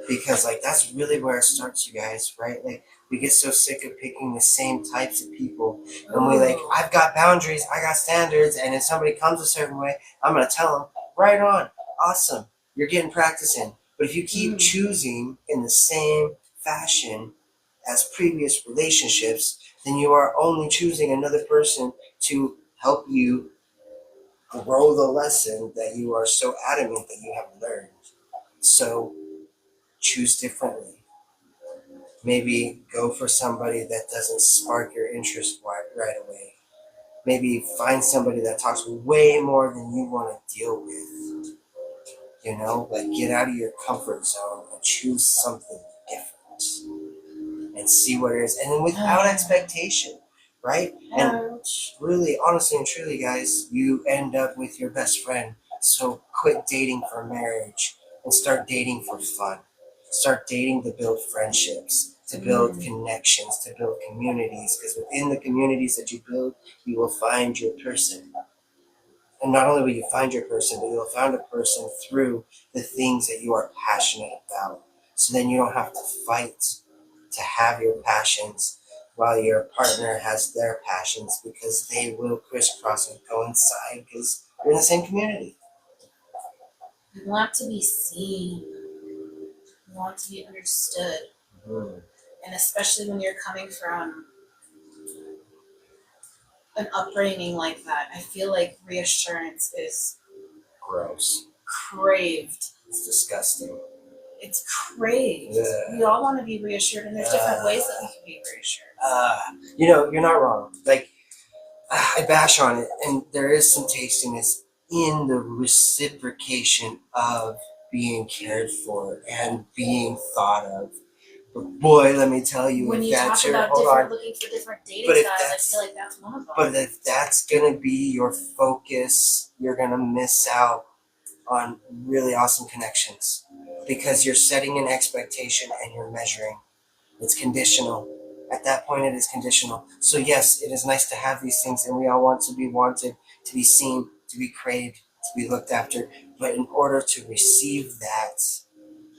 Because like that's really where it starts, you guys, right? Like we get so sick of picking the same types of people, and we like, I've got boundaries, I got standards, and if somebody comes a certain way, I'm gonna tell them, right on, awesome, you're getting practice in. But if you keep choosing in the same fashion as previous relationships, then you are only choosing another person to help you grow the lesson that you are so adamant that you have learned. So choose differently. Maybe go for somebody that doesn't spark your interest right away. Maybe find somebody that talks way more than you want to deal with. You know, like get out of your comfort zone and choose something different and see what it is. And then without expectation, right? And really, honestly and truly, guys, you end up with your best friend. So quit dating for marriage and start dating for fun. Start dating to build friendships, to build connections, to build communities. Because within the communities that you build, you will find your person. And not only will you find your person, but you'll find a person through the things that you are passionate about. So then you don't have to fight to have your passions while your partner has their passions, because they will crisscross and coincide because you're in the same community. You want to be seen. You want to be understood. And especially when you're coming from an upbringing like that, I feel like reassurance is Gross. craved. It's disgusting. It's craved. Yeah. We all want to be reassured, and there's different ways that we can be reassured. You know, you're not wrong. Like, I bash on it, and there is some tastiness in the reciprocation of being cared for and being thought of. But boy, let me tell you, when if you that's talk your about looking for different dating styles, I feel like that's one of them. But if that's gonna be your focus, you're gonna miss out on really awesome connections, because you're setting an expectation and you're measuring. It's conditional. At that point, it is conditional. So yes, it is nice to have these things, and we all want to be wanted, to be seen, to be craved, to be looked after. But in order to receive that,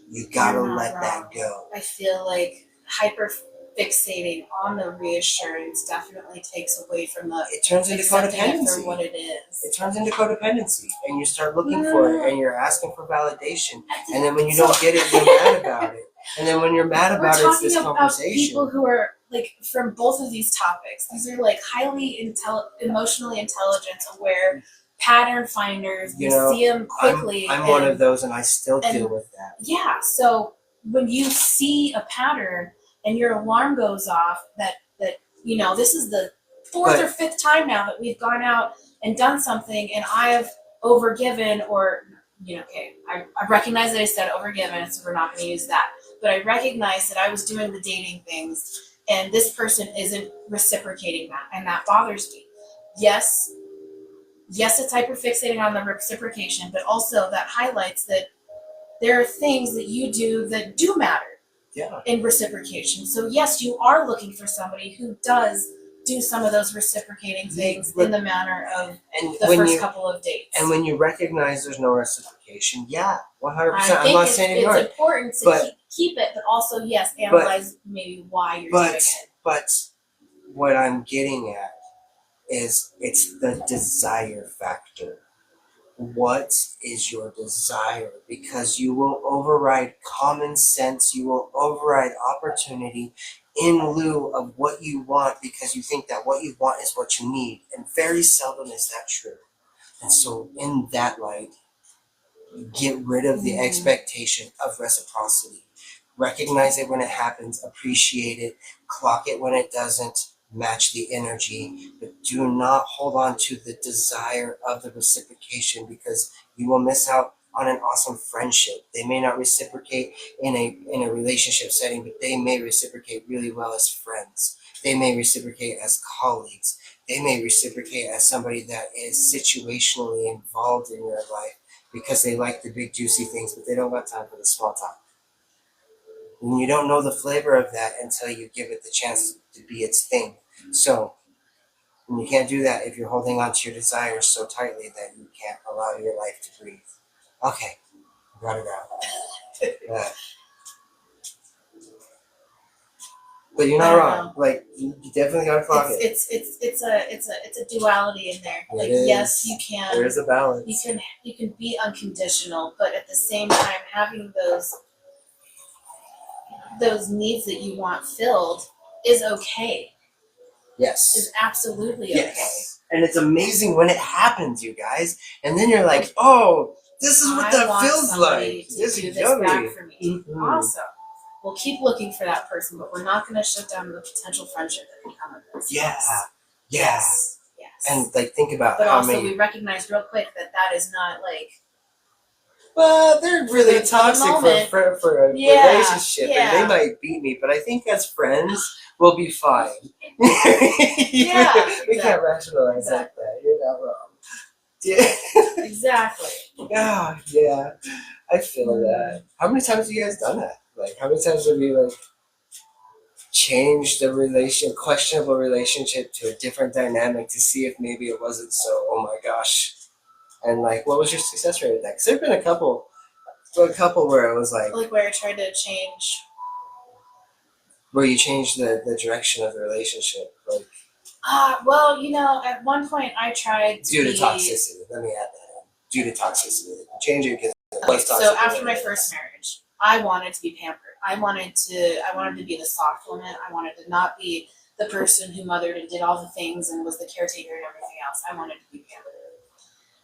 you gotta let that go. I feel like hyper fixating on the reassurance definitely takes away from the. It turns into codependency. For what it is. It turns into codependency, and you start looking for it, and you're asking for validation, and then when you don't get it, you're mad about it. And then when you're mad about it, it's this conversation. We're talking about people who are like from both of these topics. These are like highly emotionally intelligent, aware pattern finders. You see them quickly. I'm one of those, and I still deal with that. Yeah. So when you see a pattern and your alarm goes off, that you know, this is the fourth or fifth time now that we've gone out and done something, and I have overgiven, or you know, okay, I recognize that I said overgiven, so we're not going to use that. But I recognize that I was doing the dating things, and this person isn't reciprocating that, and that bothers me. Yes, it's hyperfixating on the reciprocation, but also that highlights that there are things that you do that do matter. Yeah. in reciprocation. So yes, you are looking for somebody who does do some of those reciprocating things in the manner of And the when first you couple of dates. and when you recognize there's no reciprocation, yeah, 100%. I I'm think not saying it's you're important to but- keep it, but also yes, analyze maybe why you're doing it. But what I'm getting at is it's the desire factor. What is your desire? Because you will override common sense, you will override opportunity in lieu of what you want because you think that what you want is what you need. And very seldom is that true. And so, in that light, get rid of the expectation of reciprocity. Recognize it when it happens, appreciate it, clock it when it doesn't match the energy, but do not hold on to the desire of the reciprocation because you will miss out on an awesome friendship. They may not reciprocate in a relationship setting, but they may reciprocate really well as friends. They may reciprocate as colleagues. They may reciprocate as somebody that is situationally involved in your life because they like the big juicy things, but they don't got time for the small talk. And you don't know the flavor of that until you give it the chance to be its thing. So, and you can't do that if you're holding on to your desires so tightly that you can't allow your life to breathe. Okay, got it out. But you're not wrong. Like you definitely gotta clock it. It's a duality in there. Like yes, you can. There's a balance. You can be unconditional, but at the same time having those needs that you want filled is okay. Yes. Is absolutely okay. Yes. And it's amazing when it happens, you guys. And then you're like, oh, this is what that feels like. This is yummy. Back for me. Mm-hmm. Awesome. We'll keep looking for that person, but we're not going to shut down the potential friendship that can come with this. Yeah. Yes. And like, think about but how also many. We recognize real quick that is not like. Well, they're really toxic for a relationship, and they might beat me, but I think as friends, we'll be fine. We can't rationalize that. You're not wrong. Yeah. Exactly. Oh, yeah. I feel that. How many times have you guys done that? Like, how many times have you, like, changed the questionable relationship to a different dynamic to see if maybe it wasn't so, oh my gosh. And, like, what was your success rate with that? Because there have been a couple where it was like where I tried to change. Where you changed the direction of the relationship. Like, well, at one point I tried to due to toxicity. Let me add that in. Due to toxicity. Change it because it was toxic. So after my first marriage, I wanted to be pampered. I wanted to be the soft woman. I wanted to not be the person who mothered and did all the things and was the caretaker and everything else. I wanted to be pampered.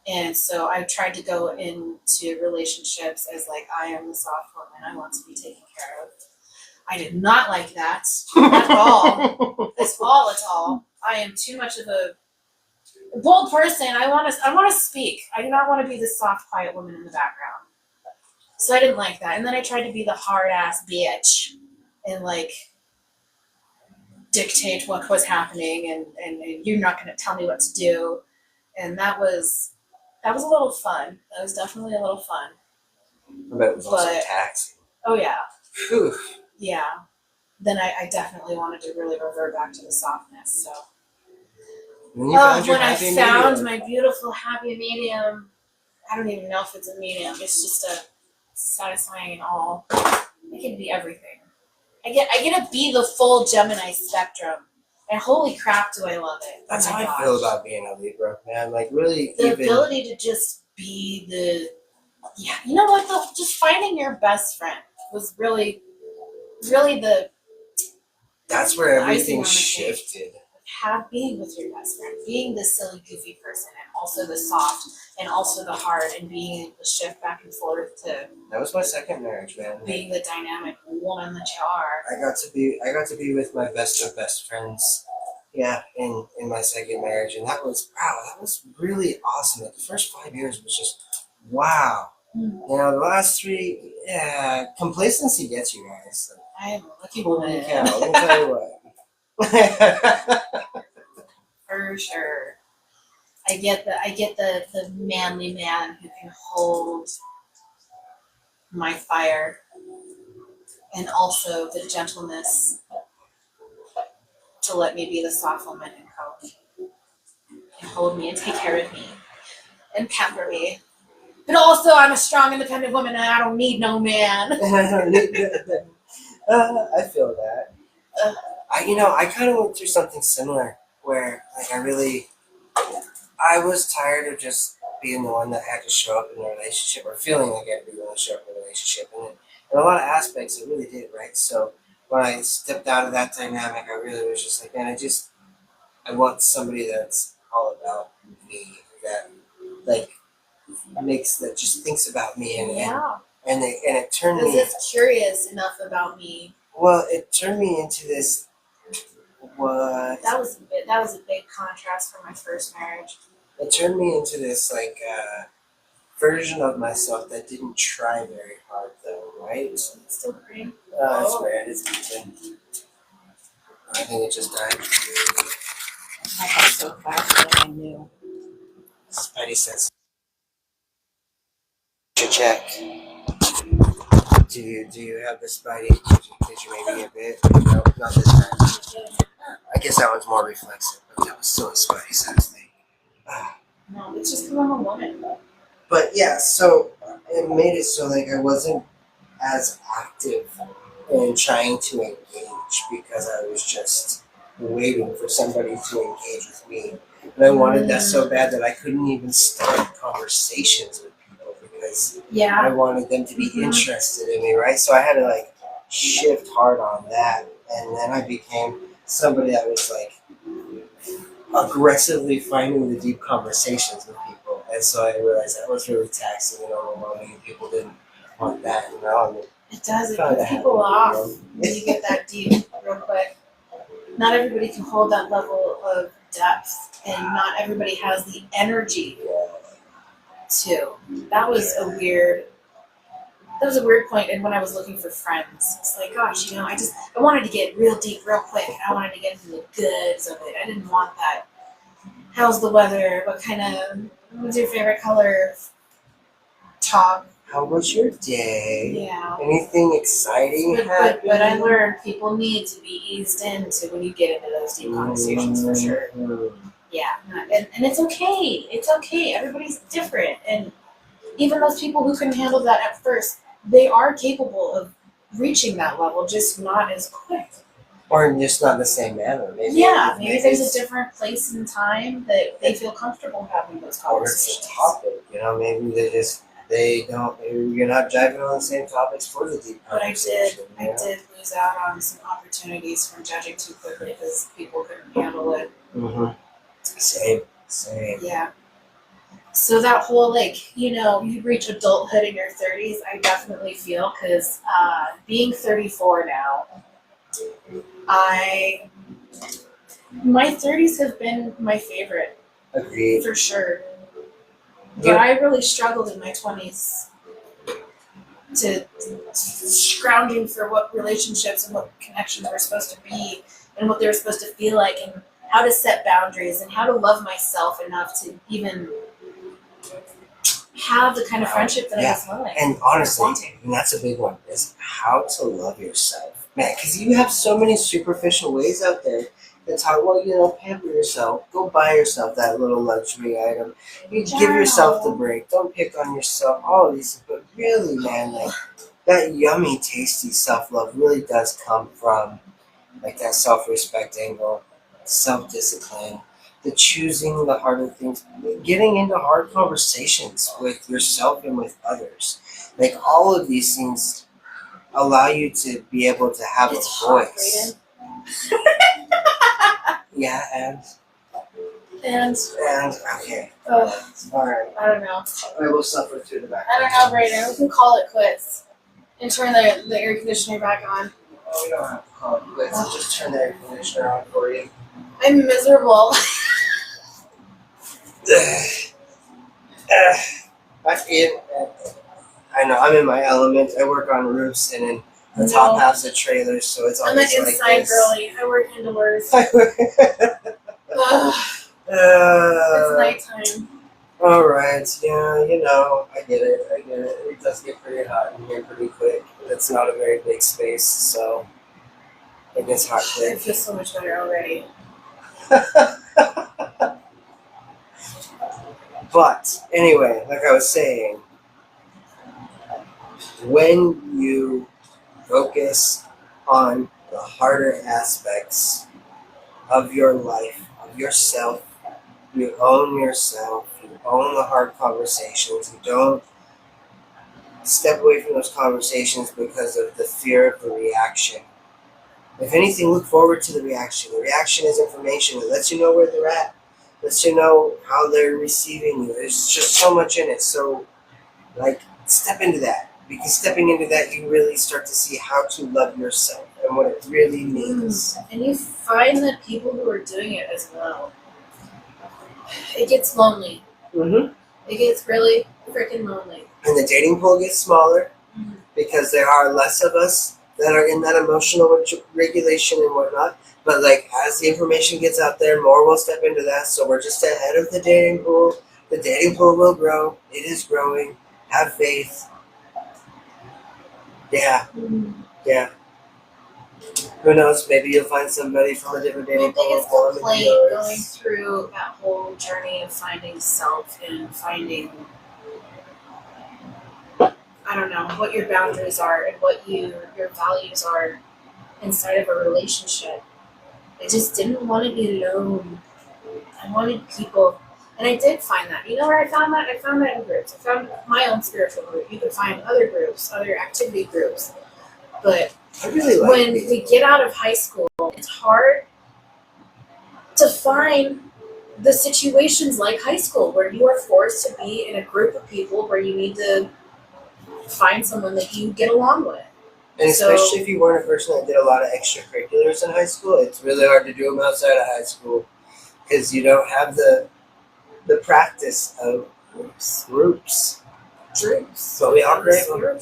And so I tried to go into relationships as like, I am the soft woman. I want to be taken care of. I did not like that at all. At all. I am too much of a bold person. I want to speak. I do not want to be the soft, quiet woman in the background. So I didn't like that. And then I tried to be the hard ass bitch and like dictate what was happening and you're not going to tell me what to do. And that was a little fun. That was definitely a little fun. I bet it was also taxing. Oh yeah. Whew. Yeah. Then I definitely wanted to really revert back to the softness. So when I found my beautiful happy medium, I don't even know if it's a medium. It's just a satisfying and all. It can be everything. I get to be the full Gemini spectrum. And holy crap, do I love it. That's how I feel about being a Libra, man. Like, really, the ability to just be you know what, though? Just finding your best friend was really, really that's where everything shifted. Being with your best friend, being the silly, goofy person, and also the soft, and also the hard, and being able to shift back and forth to. That was my second marriage, man. Being the dynamic woman that you are. I got to be with my best of best friends. Yeah, in my second marriage, and that was really awesome. Like, the first 5 years was just wow. Mm-hmm. The last 3, complacency gets you guys. Like, I am a lucky woman. Holy cow! Let me tell you what. For sure. I get the manly man who can hold my fire and also the gentleness to let me be the soft woman and hold me and take care of me and pamper me. But also, I'm a strong, independent woman, and I don't need no man. I feel that. I kind of went through something similar where, like, I was tired of just being the one that had to show up in a relationship or feeling like I had to be the one to show up in a relationship. And in a lot of aspects, it really did, right? So when I stepped out of that dynamic, I really was just like, man, I want somebody that's all about me, that, like, that just thinks about me, and it turned me. Is curious enough about me. Well, it turned me into this. What? That was a big contrast from my first marriage. It turned me into this version of myself that didn't try very hard, though, right? It's still green. It's red. It's beeping. I think it just died. I got so fast that I knew. Spidey says, "Should check. Do you have the Spidey? Did you maybe get bit? No, not this time. I guess that one's more reflexive, but that was still a Spidey sense thing." No, it's just because I'm a woman. But yeah, so it made it so like I wasn't as active in trying to engage because I was just waiting for somebody to engage with me. And I wanted that so bad that I couldn't even start conversations with people because I wanted them to be interested in me, right? So I had to like shift hard on that. And then I became somebody that was like aggressively finding the deep conversations with people. And so I realized that was really taxing and overwhelming, and people didn't want that, you know? I mean, it does. It puts people off when you get that deep real quick. Not everybody can hold that level of depth, and not everybody has the energy to. That was a weird point. And when I was looking for friends, it's like, gosh, I wanted to get real deep real quick. I wanted to get into the goods of it. I didn't want that. How's the weather? What's your favorite color? Talk. How was your day? Yeah. Anything exciting happened? But I learned people need to be eased into when you get into those deep conversations for sure. Yeah. And it's okay. It's okay. Everybody's different. And even those people who couldn't handle that at first, they are capable of reaching that level, just not as quick. Or just not in the same manner. Maybe there's a different place and time that they feel comfortable having those conversations. Or it's a topic, maybe they don't, maybe you're not jiving on the same topics for the deep conversation. But I did lose out on some opportunities from judging too quickly because people couldn't handle it. Mm-hmm. Same. Yeah. So that whole, you reach adulthood in your 30s, I definitely feel, because being 34 now, my 30s have been my favorite. Agreed. For sure. But I really struggled in my 20s to scrounging for what relationships and what connections were supposed to be and what they were supposed to feel like and how to set boundaries and how to love myself enough to even have the kind of friendship that I was willing. And honestly, and that's a big one, is how to love yourself. Man, because you have so many superficial ways out there that talk, pamper yourself. Go buy yourself that little luxury item. You give yourself the break. Don't pick on yourself. All of these, but really, man, like that yummy, tasty self-love really does come from like that self-respect angle, self-discipline, the choosing the harder things, getting into hard conversations with yourself and with others. Like all of these things allow you to be able to have a voice. Yeah, and okay. Alright. I don't know. I will suffer through the back. I don't know, Braydhan. We can call it quits and turn the air conditioner back on. Oh, we don't have to call it quits. I'll just turn the air conditioner on for you. I'm miserable. I know, I'm in my element. I work on roofs and in the top half's of trailers, so it's always like this. I'm an inside girly. I work indoors. It's nighttime. All right. Yeah, I get it. I get it. It does get pretty hot in here pretty quick. It's not a very big space, so it gets hot I quick. feel so much better already. But anyway, like I was saying, when you focus on the harder aspects of your life, of yourself, you own yourself, you own the hard conversations, you don't step away from those conversations because of the fear of the reaction. If anything, look forward to the reaction. The reaction is information. It lets you know where they're at. Lets you know how they're receiving you. There's just so much in it. So, step into that. Because stepping into that, you really start to see how to love yourself and what it really means. And you find that people who are doing it as well. It gets lonely. Mm-hmm. It gets really freaking lonely. And the dating pool gets smaller because there are less of us that are in that emotional regulation and whatnot. But as the information gets out there, more will step into that. So we're just ahead of the dating pool. The dating pool will grow. It is growing. Have faith. Yeah. Yeah. Who knows? Maybe you'll find somebody from a different My dating pool. biggest complaint going through that whole journey of finding self and finding, I don't know, what your boundaries are and what your values are inside of a relationship. I just didn't want to be alone. I wanted people. And I did find that. You know where I found that? I found that in groups. I found my own spiritual group. You can find other groups, other activity groups. But I really like when we get out of high school, it's hard to find the situations like high school where you are forced to be in a group of people where you need to find someone that you get along with. And especially if you weren't a person that did a lot of extracurriculars in high school, it's really hard to do them outside of high school because you don't have the practice of groups. So we all crave them.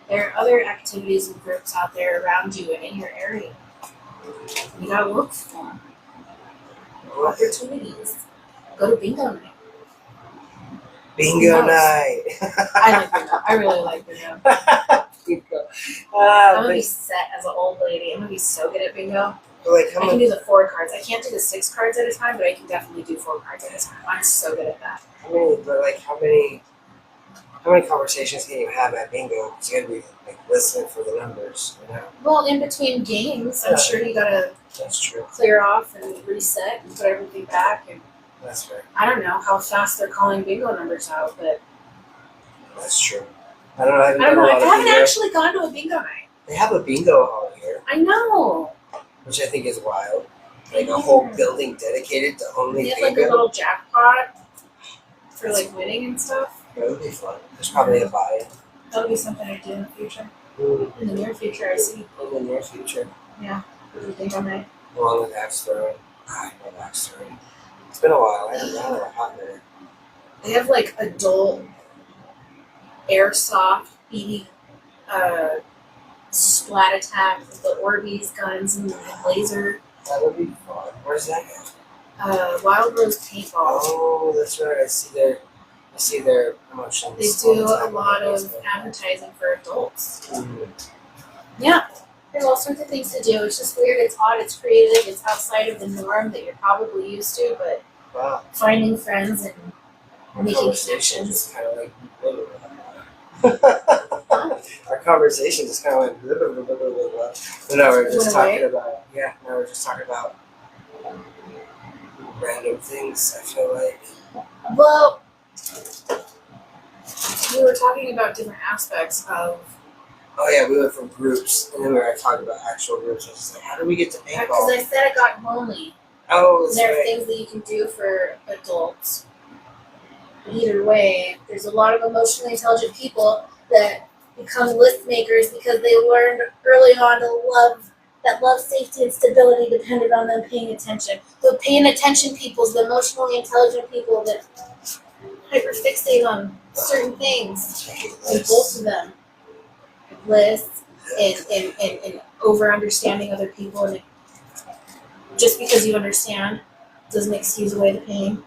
There are other activities and groups out there around you and in your area. You gotta look for them. Opportunities. Go to bingo night. Bingo night. I like bingo. I really like bingo. Bingo. I'm gonna be set as an old lady. I'm gonna be so good at bingo. I can do the 4 cards. I can't do the 6 cards at a time, but I can definitely do 4 cards at a time. I'm so good at that. How many conversations can you have at bingo? Because you gotta be listening for the numbers, Well, in between games, I'm sure you gotta That's true. clear off and reset and put everything back. And That's right. I don't know how fast they're calling bingo numbers out, but That's true. I don't know. I haven't actually gone to a bingo night. They have a bingo hall here, I know. which I think is wild. A whole building dedicated to only They have bingo. a little jackpot for winning and stuff. That would be fun. There's probably a buy-in. That'll be something I do in the future. In the near future, I see. In the near future. Yeah. What do you think on that? Along with axe throwing. I love axe throwing. It's been a while. I haven't done it in a hot minute. They have adult airsoft BB splat attack with the Orbeez guns and the laser. That would be fun. Where's that at? Wild Rose Paintball. Oh, that's right. I see their promotions. They do a lot of advertising for adults. Mm-hmm. Yeah. There's all sorts of things to do. It's just weird, it's odd, it's creative, it's outside of the norm that you're probably used to, but Wow. finding friends and making conversation connections. just kind of our conversation just kind of went blah, blah, blah, blah, blah, blah. But no, we're just talking about random things, I feel like. Well, we were talking about different aspects of. Oh yeah, we went from groups, and then we were talking about actual groups. I was just like, how do we get to Because paintball? I said it got lonely. Oh, that's There are right. things that you can do for adults. Either way, there's a lot of emotionally intelligent people that become list makers because they learned early on to love, safety, and stability depended on them paying attention. The paying attention people, the emotionally intelligent people that hyperfixate on certain things, and both of them, lists and over understanding other people, and just because you understand doesn't excuse away the pain.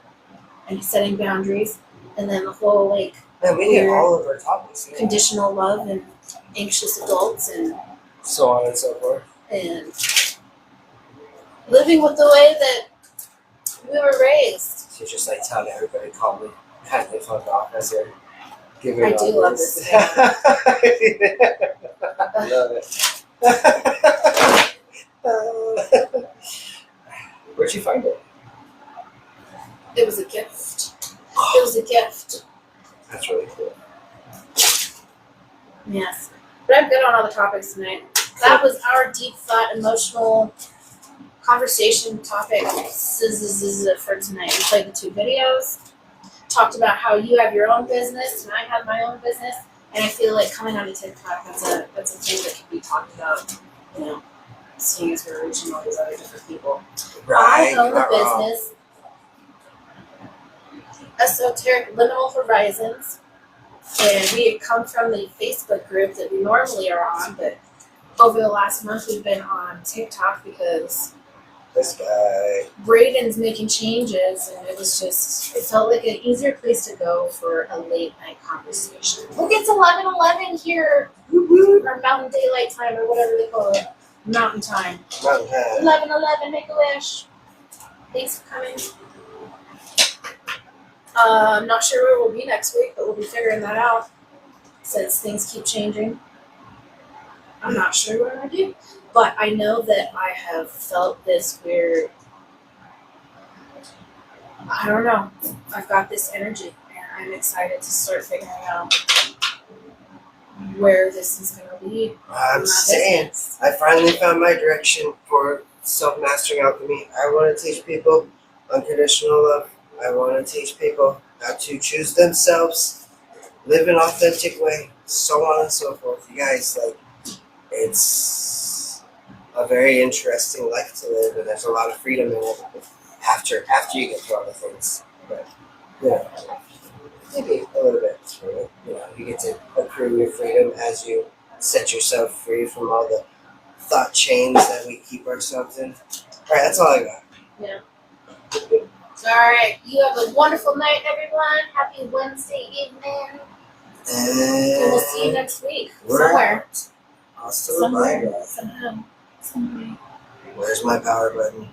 and setting boundaries, and then the whole like Man, we hit all of our topics. Yeah. conditional love and anxious adults and So on and so forth. living with the way that we were raised. She's just like telling everybody, call me. Kind of fuck off as you're giving I do all love this. this. I love it. Where'd you find it? It was a gift. It was a gift. That's really cool. Yes. But I'm good on all the topics tonight. That was our deep thought, emotional conversation topic for tonight. We played the 2 videos, talked about how you have your own business and I have my own business, and I feel like coming on to TikTok, that's a thing that can be talked about, you know, seeing as we're reaching all these other different people. Right. I own a not wrong. business, Esoteric Liminal Horizons, and we had come from the Facebook group that we normally are on, but over the last month we've been on TikTok because This guy. Braydhan's making changes, and it felt like an easier place to go for a late night conversation. Look, it's 11:11 here, or Mountain Daylight Time, or whatever they call it, Mountain Time. Mountain Time. 11:11, make a wish. Thanks for coming. I'm not sure where we'll be next week, but we'll be figuring that out since things keep changing. I'm not sure what I'm gonna do, but I know that I have felt this weird. I don't know. I've got this energy, and I'm excited to start figuring out where this is gonna lead. I'm saying, I finally found my direction for self-mastering alchemy. I want to teach people unconditional love. I want to teach people how to choose themselves, live an authentic way, so on and so forth. You guys, like, it's a very interesting life to live, and there's a lot of freedom in it after you get through all the things. But, you know, maybe a little bit through it. You know, you get to accrue your freedom as you set yourself free from all the thought chains that we keep ourselves in. All right, that's all I got. Yeah. All right. You have a wonderful night, everyone. Happy Wednesday evening, and we'll see you next week somewhere. Hasta la Somewhere. bye. Somehow. Somewhere. Where's my power button?